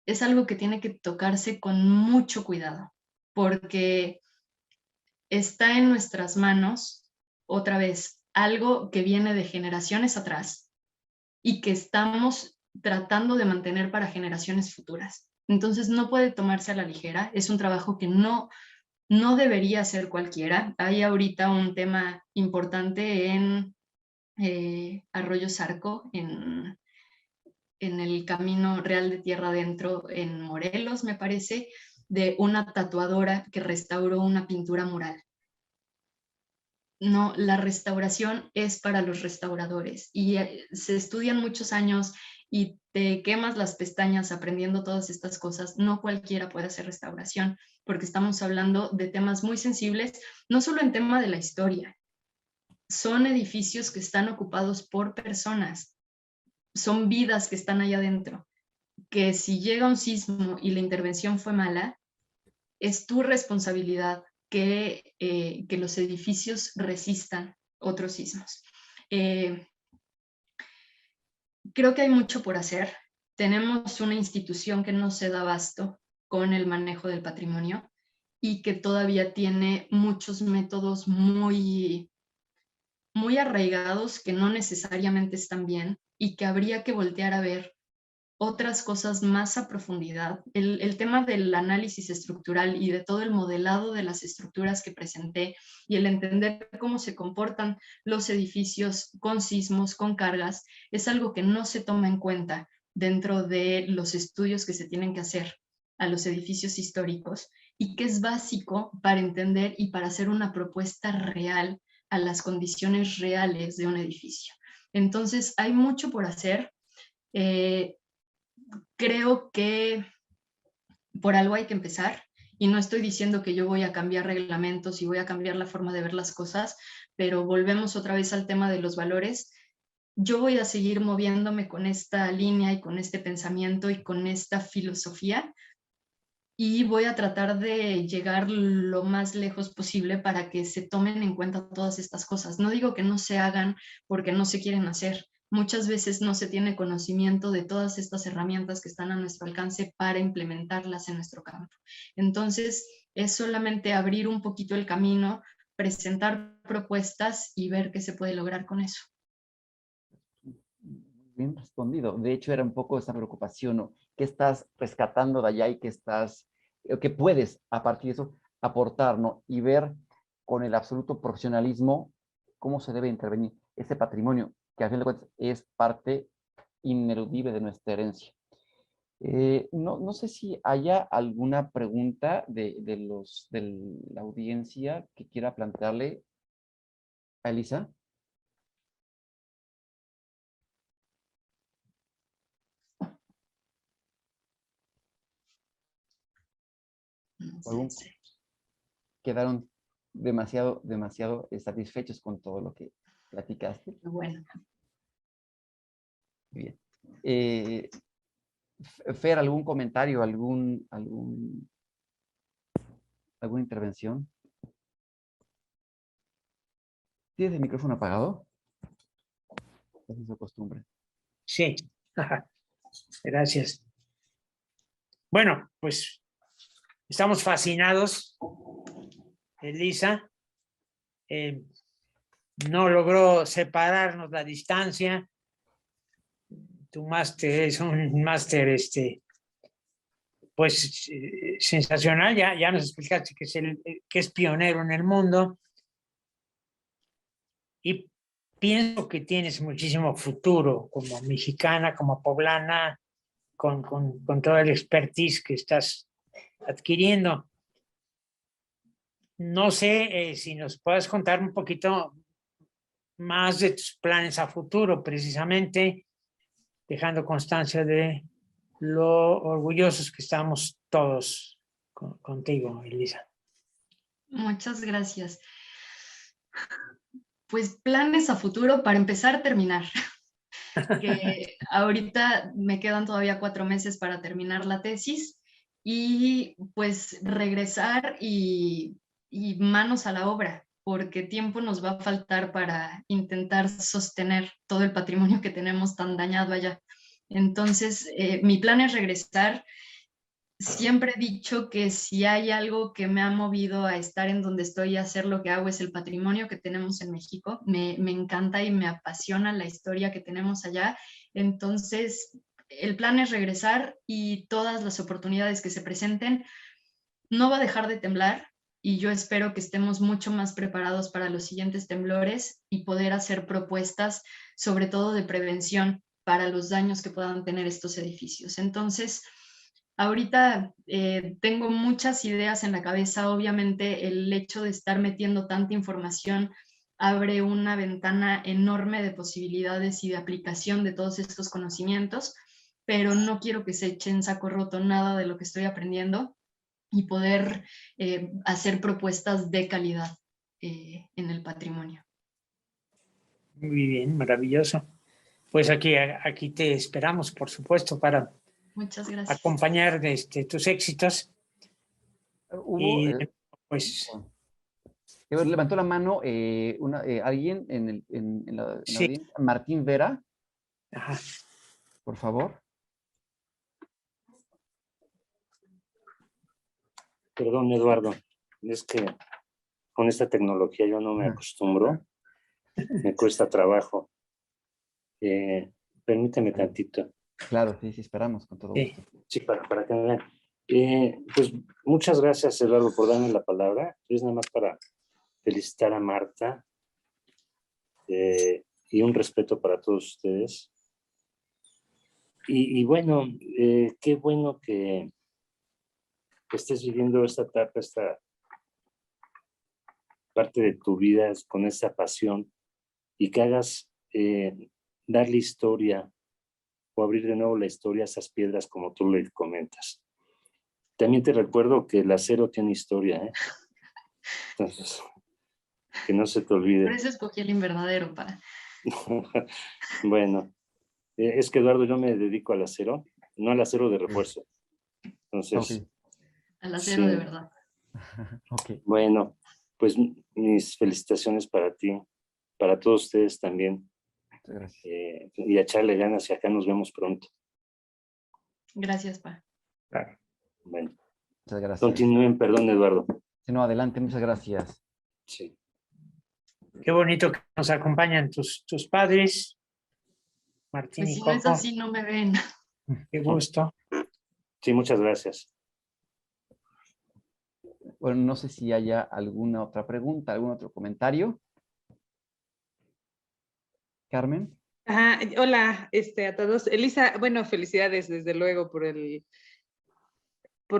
Es algo que tiene que tocarse con mucho cuidado, porque está en nuestras manos, otra vez, algo que viene de generaciones atrás y que estamos tratando de mantener para generaciones futuras. Entonces no puede tomarse a la ligera, es un trabajo que no debería ser cualquiera. Hay ahorita un tema importante en Arroyo Zarco, en el Camino Real de Tierra Adentro, en Morelos, me parece, de una tatuadora que restauró una pintura mural. No, la restauración es para los restauradores y se estudian muchos años y te quemas las pestañas aprendiendo todas estas cosas. No cualquiera puede hacer restauración porque estamos hablando de temas muy sensibles, no solo en tema de la historia. Son edificios que están ocupados por personas, son vidas que están allá adentro, que si llega un sismo y la intervención fue mala, es tu responsabilidad que los edificios resistan otros sismos. Creo que hay mucho por hacer. Tenemos una institución que no se da abasto con el manejo del patrimonio y que todavía tiene muchos métodos muy arraigados que no necesariamente están bien y que habría que voltear a ver otras cosas más a profundidad. El tema del análisis estructural y de todo el modelado de las estructuras que presenté y el entender cómo se comportan los edificios con sismos, con cargas, es algo que no se toma en cuenta dentro de los estudios que se tienen que hacer a los edificios históricos y que es básico para entender y para hacer una propuesta real a las condiciones reales de un edificio. Entonces, hay mucho por hacer. Creo que por algo hay que empezar y no estoy diciendo que yo voy a cambiar reglamentos y voy a cambiar la forma de ver las cosas, pero volvemos otra vez al tema de los valores. Yo voy a seguir moviéndome con esta línea y con este pensamiento y con esta filosofía y voy a tratar de llegar lo más lejos posible para que se tomen en cuenta todas estas cosas. No digo que no se hagan porque no se quieren hacer. Muchas veces no se tiene conocimiento de todas estas herramientas que están a nuestro alcance para implementarlas en nuestro campo. Entonces, es solamente abrir un poquito el camino, presentar propuestas y ver qué se puede lograr con eso.
Bien respondido. De hecho, era un poco esa preocupación, ¿no? ¿Qué estás rescatando de allá y qué puedes a partir de eso aportar, ¿no? Y ver con el absoluto profesionalismo cómo se debe intervenir ese patrimonio, que al fin de cuentas es parte ineludible de nuestra herencia. No sé si haya alguna pregunta de la audiencia que quiera plantearle a Elisa. Quedaron demasiado satisfechos con todo lo que platicaste.
Bueno.
Bien. Fer, ¿algún comentario, alguna intervención? ¿Tienes el micrófono apagado? Esa es su costumbre.
Sí, gracias. Bueno, pues estamos fascinados. Elisa no logró separarnos la distancia. Tu máster es un máster pues sensacional. Ya nos explicaste que es pionero en el mundo. Y pienso que tienes muchísimo futuro como mexicana, como poblana, con toda la expertise que estás adquiriendo. No sé si nos puedes contar un poquito más de tus planes a futuro, precisamente dejando constancia de lo orgullosos que estamos todos contigo, Elisa.
Muchas gracias. Pues planes a futuro, para empezar, terminar. Que ahorita me quedan todavía 4 meses para terminar la tesis y pues regresar y manos a la obra, porque tiempo nos va a faltar para intentar sostener todo el patrimonio que tenemos tan dañado allá. Entonces, mi plan es regresar. Siempre he dicho que si hay algo que me ha movido a estar en donde estoy y hacer lo que hago es el patrimonio que tenemos en México. Me encanta y me apasiona la historia que tenemos allá. Entonces, el plan es regresar y todas las oportunidades que se presenten, no va a dejar de temblar y yo espero que estemos mucho más preparados para los siguientes temblores y poder hacer propuestas, sobre todo de prevención para los daños que puedan tener estos edificios. Entonces, ahorita tengo muchas ideas en la cabeza. Obviamente el hecho de estar metiendo tanta información abre una ventana enorme de posibilidades y de aplicación de todos estos conocimientos, pero no quiero que se eche en saco roto nada de lo que estoy aprendiendo y poder hacer propuestas de calidad en el patrimonio.
Muy bien, maravilloso. Pues aquí te esperamos, por supuesto, para
Muchas gracias.
acompañar tus éxitos.
Hubo,
Y pues
levantó la mano alguien en la
sí.
audiencia, Martín Vera,
Ajá.
por favor.
Perdón, Eduardo, es que con esta tecnología yo no me acostumbro, me cuesta trabajo. Permíteme tantito.
Claro, sí, esperamos con todo gusto.
Sí, para que me vean. Pues muchas gracias, Eduardo, por darme la palabra. Es nada más para felicitar a Marta y un respeto para todos ustedes. Y bueno, qué bueno que estés viviendo esta etapa, esta parte de tu vida con esta pasión y que hagas darle historia o abrir de nuevo la historia a esas piedras como tú le comentas. También te recuerdo que el acero tiene historia, ¿eh? Entonces, que no se te olvide.
Por eso escogí el invernadero para...
Bueno, es que Eduardo, yo me dedico al acero, no al acero de refuerzo. Entonces,
okay.
Al acero
sí.
De verdad.
Okay.
Bueno, pues mis felicitaciones para ti, para todos ustedes también.
Gracias.
Y a echarle ganas y acá nos vemos pronto.
Gracias, Pa.
Claro. Bueno.
Muchas gracias.
Continúen, perdón, Eduardo.
Sí, no, adelante, muchas gracias.
Sí.
Qué bonito que nos acompañan tus padres, Martín
Pues
y
si
Coco.
no es así, no me ven.
Qué gusto.
Sí, muchas gracias.
Bueno, no sé si haya alguna otra pregunta, algún otro comentario. Carmen.
Ajá, hola a todos. Elisa, bueno, felicidades desde luego por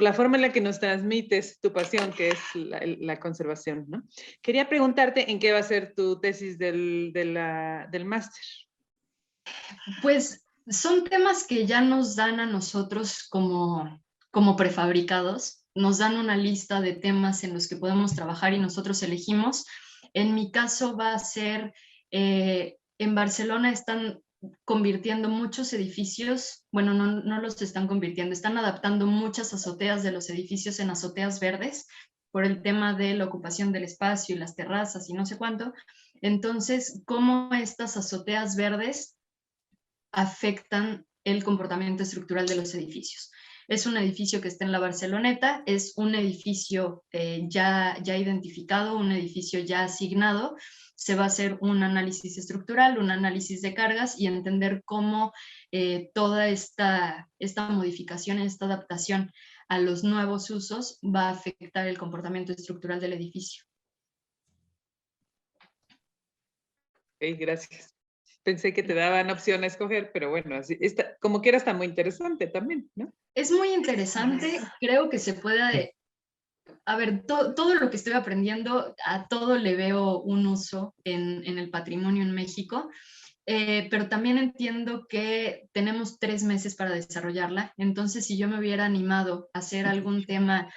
la forma en la que nos transmites tu pasión, que es la conservación, ¿no? Quería preguntarte en qué va a ser tu tesis del máster.
Pues son temas que ya nos dan a nosotros como prefabricados, nos dan una lista de temas en los que podemos trabajar y nosotros elegimos. En mi caso va a ser, en Barcelona están convirtiendo muchos edificios, bueno, no los están convirtiendo, están adaptando muchas azoteas de los edificios en azoteas verdes por el tema de la ocupación del espacio y las terrazas y no sé cuánto. Entonces, ¿cómo estas azoteas verdes afectan el comportamiento estructural de los edificios? Es un edificio que está en la Barceloneta, es un edificio ya identificado, un edificio ya asignado. Se va a hacer un análisis estructural, un análisis de cargas y entender cómo toda esta modificación, esta adaptación a los nuevos usos va a afectar el comportamiento estructural del edificio.
Ok, gracias. Pensé que te daban opción a escoger, pero bueno, así está, como quiera está muy interesante también, ¿no?
Es muy interesante, creo que se puede, a ver, todo lo que estoy aprendiendo, a todo le veo un uso en el patrimonio en México, pero también entiendo que tenemos 3 meses para desarrollarla, entonces si yo me hubiera animado a hacer algún tema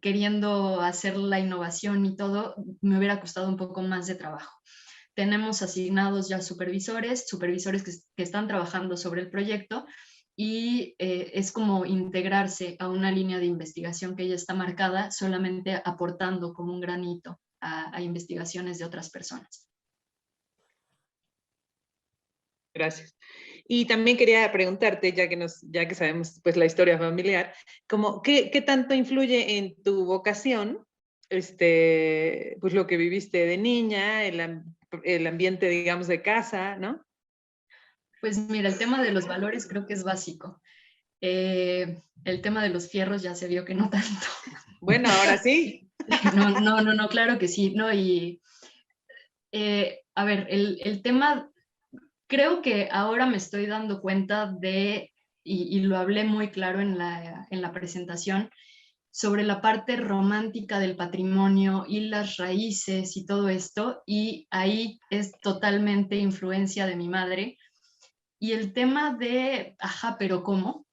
queriendo hacer la innovación y todo, me hubiera costado un poco más de trabajo. Tenemos asignados ya supervisores que están trabajando sobre el proyecto y es como integrarse a una línea de investigación que ya está marcada, solamente aportando como un granito a investigaciones de otras personas.
Gracias. Y también quería preguntarte, ya que sabemos pues la historia familiar, como, ¿qué tanto influye en tu vocación, pues lo que viviste de niña, el ambiente, digamos, de casa, ¿no?
Pues mira, el tema de los valores creo que es básico. El tema de los fierros ya se vio que no tanto.
Bueno, ahora sí.
No, claro que sí, ¿no? Y a ver, el tema, creo que ahora me estoy dando cuenta de, y lo hablé muy claro en la presentación, sobre la parte romántica del patrimonio y las raíces y todo esto, y ahí es totalmente influencia de mi madre. Y el tema de, ajá, pero ¿cómo?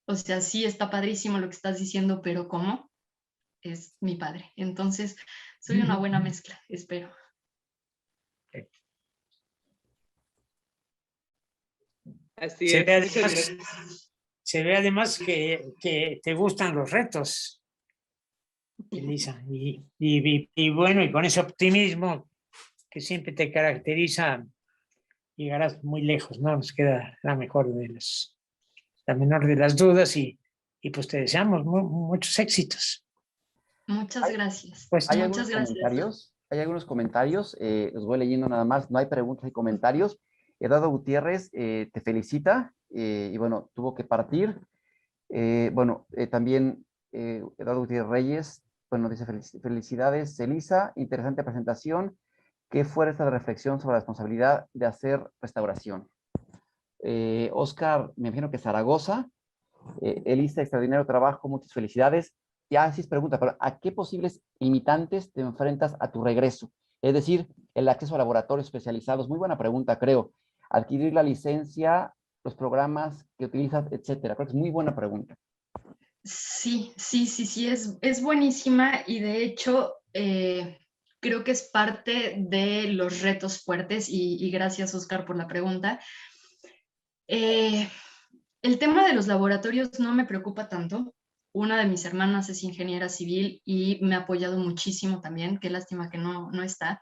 O sea, sí está padrísimo lo que estás diciendo, pero ¿cómo? Es mi padre. Entonces, soy una buena mezcla, espero.
Así
Se
es.
ve
Muchas
además,
gracias.
se ve además que te gustan los retos, Elisa. Y bueno, y con ese optimismo que siempre te caracteriza, llegarás muy lejos, ¿no? Nos queda la menor de las dudas y pues te deseamos muchos éxitos.
Muchas gracias.
Pues
Hay
Muchas
algunos
gracias.
comentarios, los voy leyendo nada más, no hay preguntas, hay comentarios. Eduardo Gutiérrez te felicita y bueno, tuvo que partir. También Eduardo Gutiérrez Reyes, bueno, dice felicidades, Elisa, interesante presentación. ¿Qué fue esta reflexión sobre la responsabilidad de hacer restauración? Oscar, me imagino que Zaragoza, Elisa, extraordinario trabajo, muchas felicidades. Y así es pregunta, pero ¿a qué posibles limitantes te enfrentas a tu regreso? Es decir, el acceso a laboratorios especializados. Muy buena pregunta, creo. Adquirir la licencia, los programas que utilizas, etcétera. Creo que es muy buena pregunta.
Sí, es buenísima y de hecho creo que es parte de los retos fuertes y gracias Oscar por la pregunta. El tema de los laboratorios no me preocupa tanto. Una de mis hermanas es ingeniera civil y me ha apoyado muchísimo también, qué lástima que no está,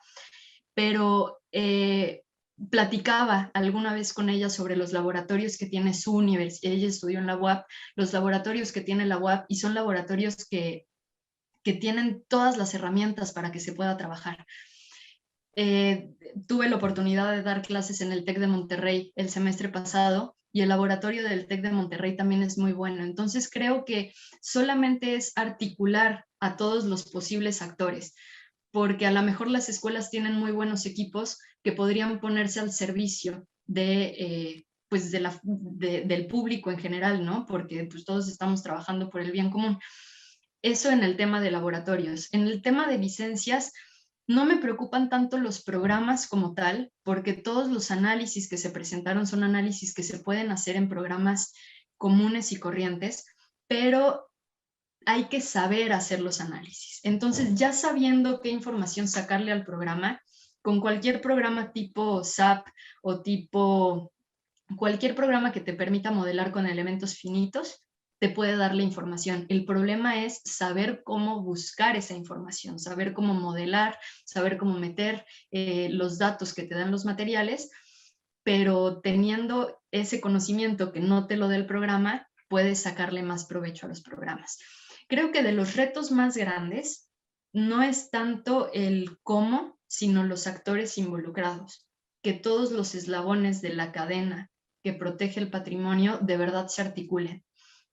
pero platicaba alguna vez con ella sobre los laboratorios que tiene su universidad. Ella estudió en la UAP, los laboratorios que tiene la UAP y son laboratorios que tienen todas las herramientas para que se pueda trabajar. Tuve la oportunidad de dar clases en el TEC de Monterrey el semestre pasado y el laboratorio del TEC de Monterrey también es muy bueno. Entonces creo que solamente es articular a todos los posibles actores, porque a lo mejor las escuelas tienen muy buenos equipos que podrían ponerse al servicio de, pues del público en general, ¿no? Porque pues todos estamos trabajando por el bien común. Eso en el tema de laboratorios. En el tema de licencias, no me preocupan tanto los programas como tal, porque todos los análisis que se presentaron son análisis que se pueden hacer en programas comunes y corrientes, pero hay que saber hacer los análisis. Entonces, ya sabiendo qué información sacarle al programa, con cualquier programa tipo SAP o tipo cualquier programa que te permita modelar con elementos finitos, te puede dar la información. El problema es saber cómo buscar esa información, saber cómo modelar, saber cómo meter los datos que te dan los materiales, pero teniendo ese conocimiento que no te lo dé el programa, puedes sacarle más provecho a los programas. Creo que de los retos más grandes no es tanto el cómo, sino los actores involucrados, que todos los eslabones de la cadena que protege el patrimonio de verdad se articulen.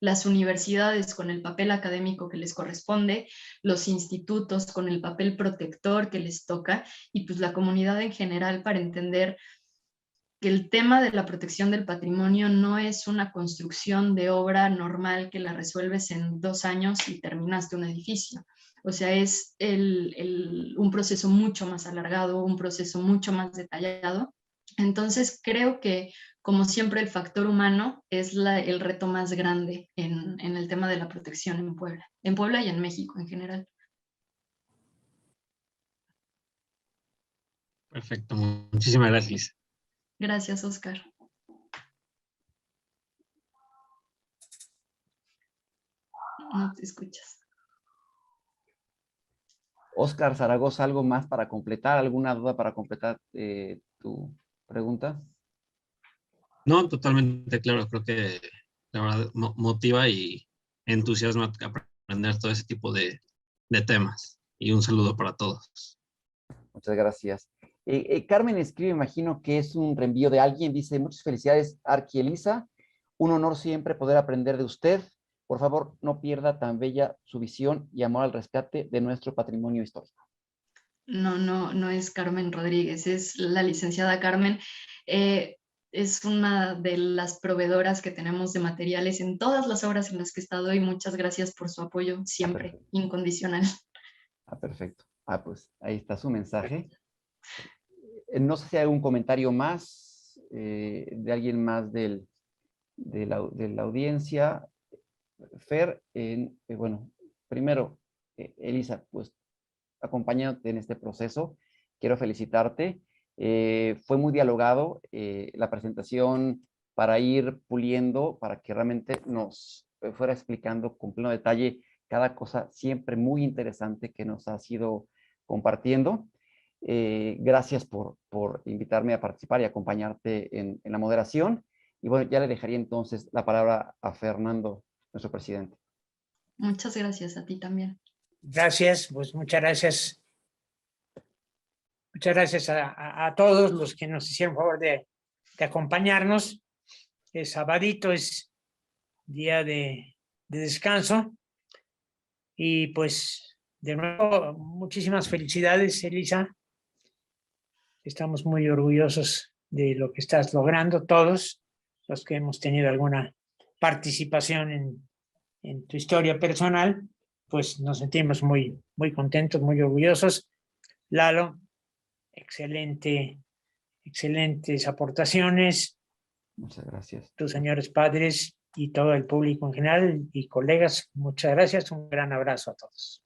las universidades con el papel académico que les corresponde, los institutos con el papel protector que les toca y pues la comunidad en general para entender que el tema de la protección del patrimonio no es una construcción de obra normal que la resuelves en 2 años y terminaste un edificio. O sea, es un proceso mucho más alargado, un proceso mucho más detallado. Entonces, creo que, como siempre, el factor humano es el reto más grande en el tema de la protección en Puebla y en México en general.
Perfecto, muchísimas gracias.
Gracias, Oscar. No te escuchas.
Oscar Zaragoza, ¿algo más para completar? ¿Alguna duda para completar tu pregunta?
No, totalmente claro. Creo que la verdad motiva y entusiasma a aprender todo ese tipo de temas. Y un saludo para todos.
Muchas gracias. Carmen escribe, imagino que es un reenvío de alguien, dice, muchas felicidades, Arqui Elisa. Un honor siempre poder aprender de usted. Por favor, no pierda tan bella su visión y amor al rescate de nuestro patrimonio histórico.
No es Carmen Rodríguez, es la licenciada Carmen. Es una de las proveedoras que tenemos de materiales en todas las obras en las que he estado y muchas gracias por su apoyo siempre, incondicional.
Perfecto. Pues ahí está su mensaje. No sé si hay algún comentario más de alguien más de la audiencia. Fer, bueno, primero, Elisa, pues acompañándote en este proceso, quiero felicitarte. Fue muy dialogado la presentación para ir puliendo, para que realmente nos fuera explicando con pleno detalle cada cosa siempre muy interesante que nos has ido compartiendo. Gracias por invitarme a participar y acompañarte en la moderación. Y bueno, ya le dejaría entonces la palabra a Fernando, nuestro presidente.
Muchas gracias a ti también.
Gracias, pues muchas gracias. Muchas gracias a todos los que nos hicieron favor de acompañarnos. Es sabadito, es día de descanso. Y pues, de nuevo, muchísimas felicidades, Elisa. Estamos muy orgullosos de lo que estás logrando, todos los que hemos tenido alguna participación en tu historia personal, pues nos sentimos muy contentos, muy orgullosos. Lalo, excelentes aportaciones.
Muchas gracias.
Tus señores padres y todo el público en general y colegas, muchas gracias. Un gran abrazo a todos.